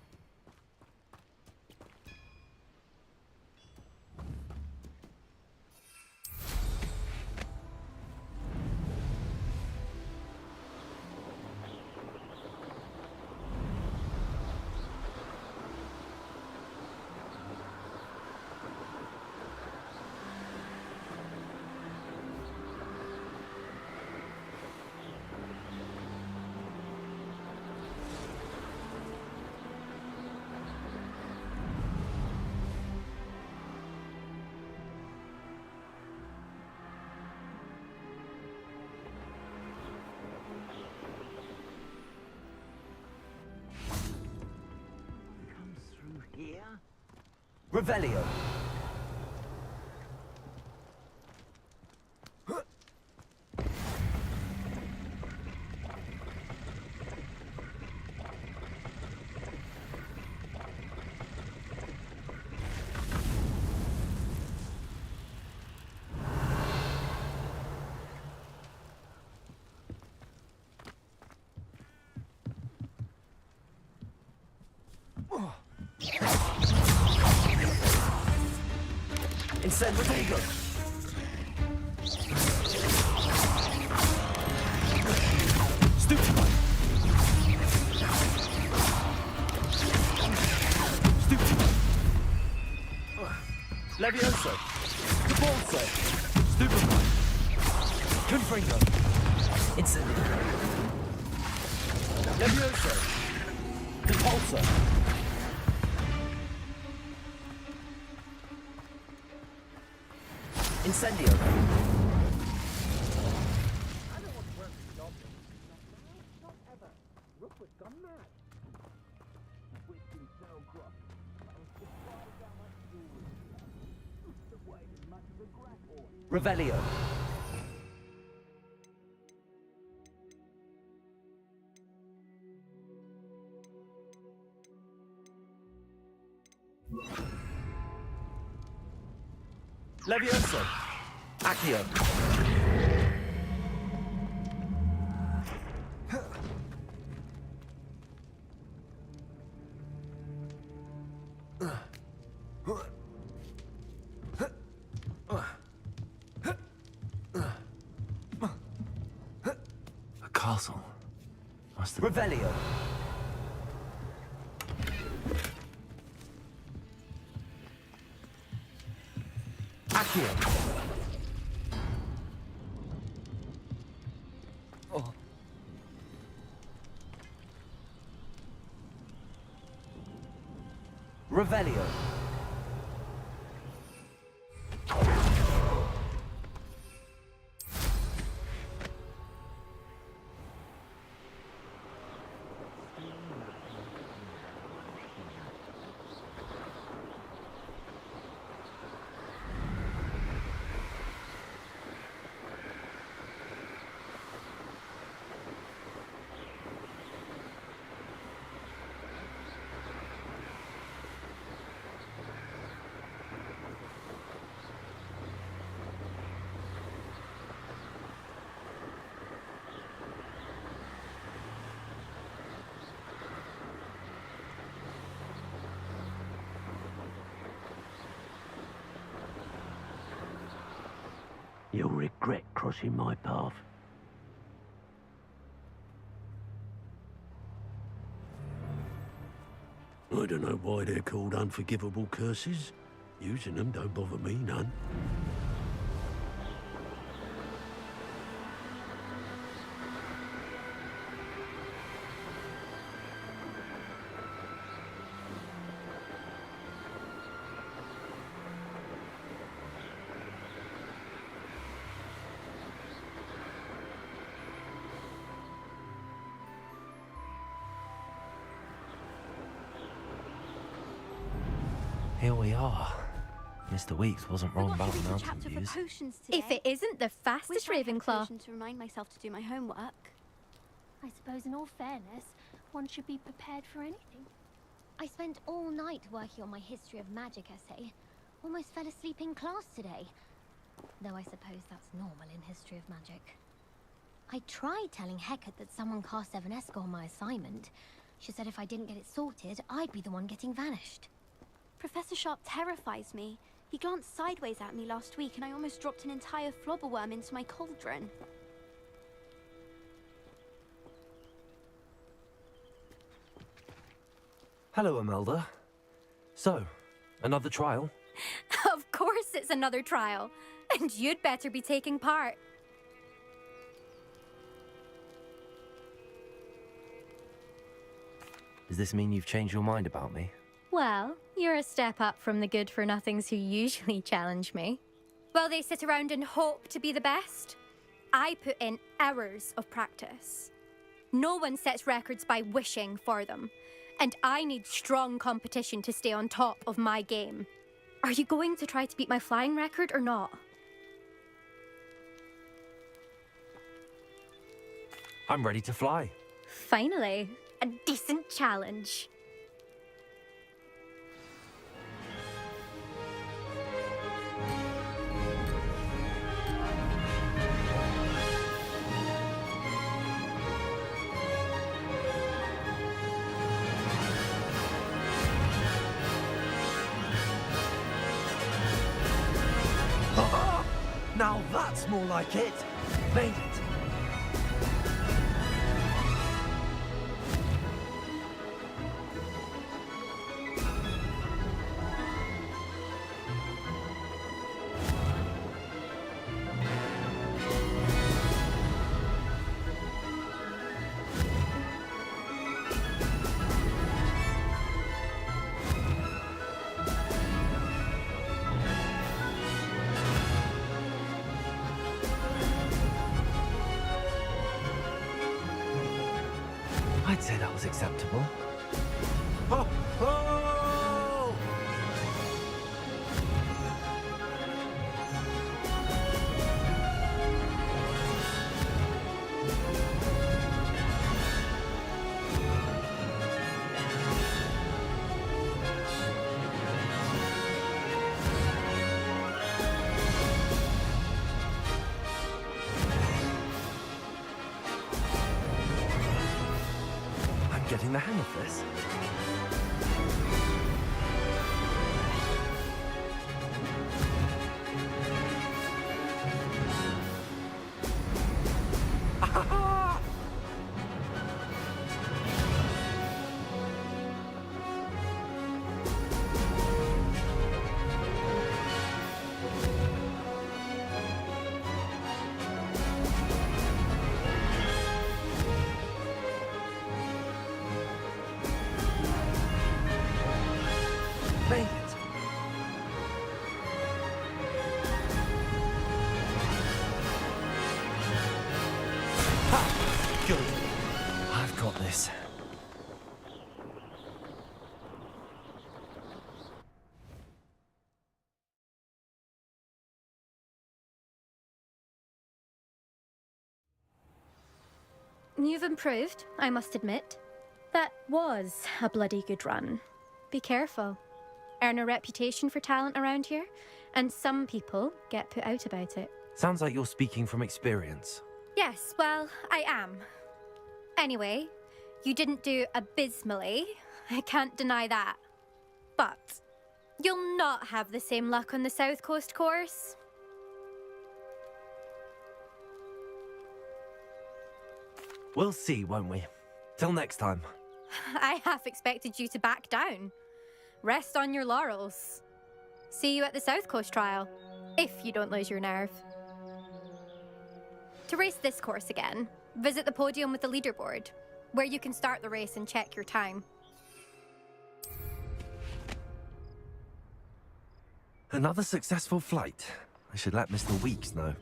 Revelio. Incendiego. Stupefy. Stupefy. Levioso. Cabalso. Stupefy. Confringo. Incendiego. Levioso. Cabalso. Incendio. Revelio. Levioso. Accio. A castle. Must have... Revelio. Accio. Revelio. You'll regret crossing my path. I don't know why they're called unforgivable curses. Using them don't bother me none. Here we are. Mr. Weeks wasn't wrong about the mountain Chapter for views. potions today. If it isn't the fastest Wish I had Ravenclaw. potion to remind myself to do my homework. I suppose in all fairness, one should be prepared for anything. I spent all night working on my history of magic essay. Almost fell asleep in class today. Though I suppose that's normal in history of magic. I tried telling Hecate that someone cast Evanesco on my assignment. She said if I didn't get it sorted, I'd be the one getting vanished. Professor Sharp terrifies me. He glanced sideways at me last week and I almost dropped an entire flobberworm into my cauldron. Hello, Imelda. So, another trial? Of course it's another trial. And you'd better be taking part. Does this mean you've changed your mind about me? Well, you're a step up from the good-for-nothings who usually challenge me. While they sit around and hope to be the best, I put in hours of practice. No one sets records by wishing for them, and I need strong competition to stay on top of my game. Are you going to try to beat my flying record or not? I'm ready to fly. Finally, a decent challenge. Now that's more like it. Made it. I'd say that was acceptable. Oh! Oh! I'm getting the hang of this. Ah! Made it. Ha! Good. I've got this. You've improved, I must admit. That was a bloody good run. Be careful. Earn a reputation for talent around here, and some people get put out about it. Sounds like you're speaking from experience. Yes, well, I am. Anyway, you didn't do abysmally. I can't deny that. But you'll not have the same luck on the South Coast course. We'll see, won't we? Till next time. I half expected you to back down. Rest on your laurels. See you at the South Coast trial, if you don't lose your nerve. To race this course again, visit the podium with the leaderboard, where you can start the race and check your time. Another successful flight. I should let Mr. Weeks know.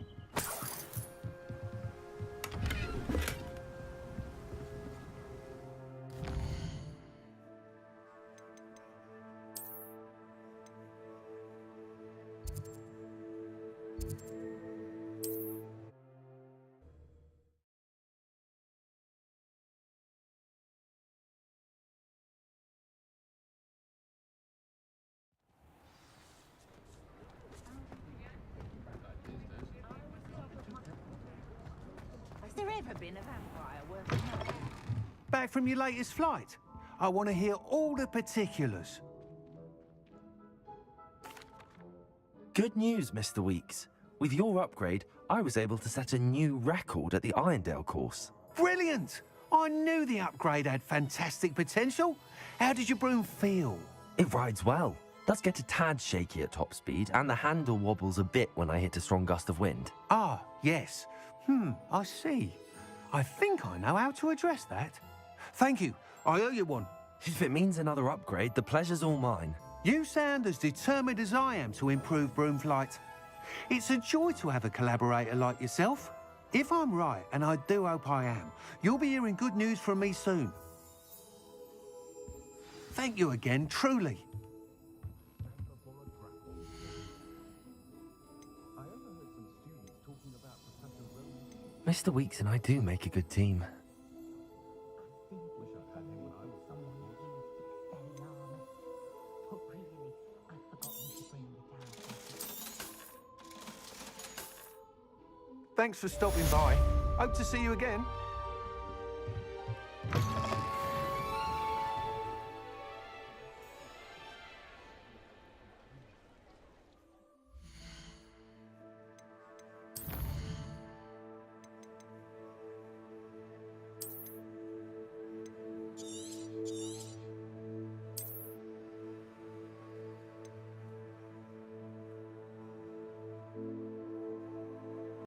Has there ever been a vampire worth knowing? Back from your latest flight? I want to hear all the particulars. Good news, Mr. Weeks. With your upgrade, I was able to set a new record at the Irondale course. Brilliant! I knew the upgrade had fantastic potential. How did your broom feel? It rides well. Does get a tad shaky at top speed, and the handle wobbles a bit when I hit a strong gust of wind. Ah, yes. I see. I think I know how to address that. Thank you. I owe you one. If it means another upgrade, the pleasure's all mine. You sound as determined as I am to improve broom flight. It's a joy to have a collaborator like yourself. If I'm right, and I do hope I am, you'll be hearing good news from me soon. Thank you again, truly. Mr. Weeks and I do make a good team. Thanks for stopping by. Hope to see you again.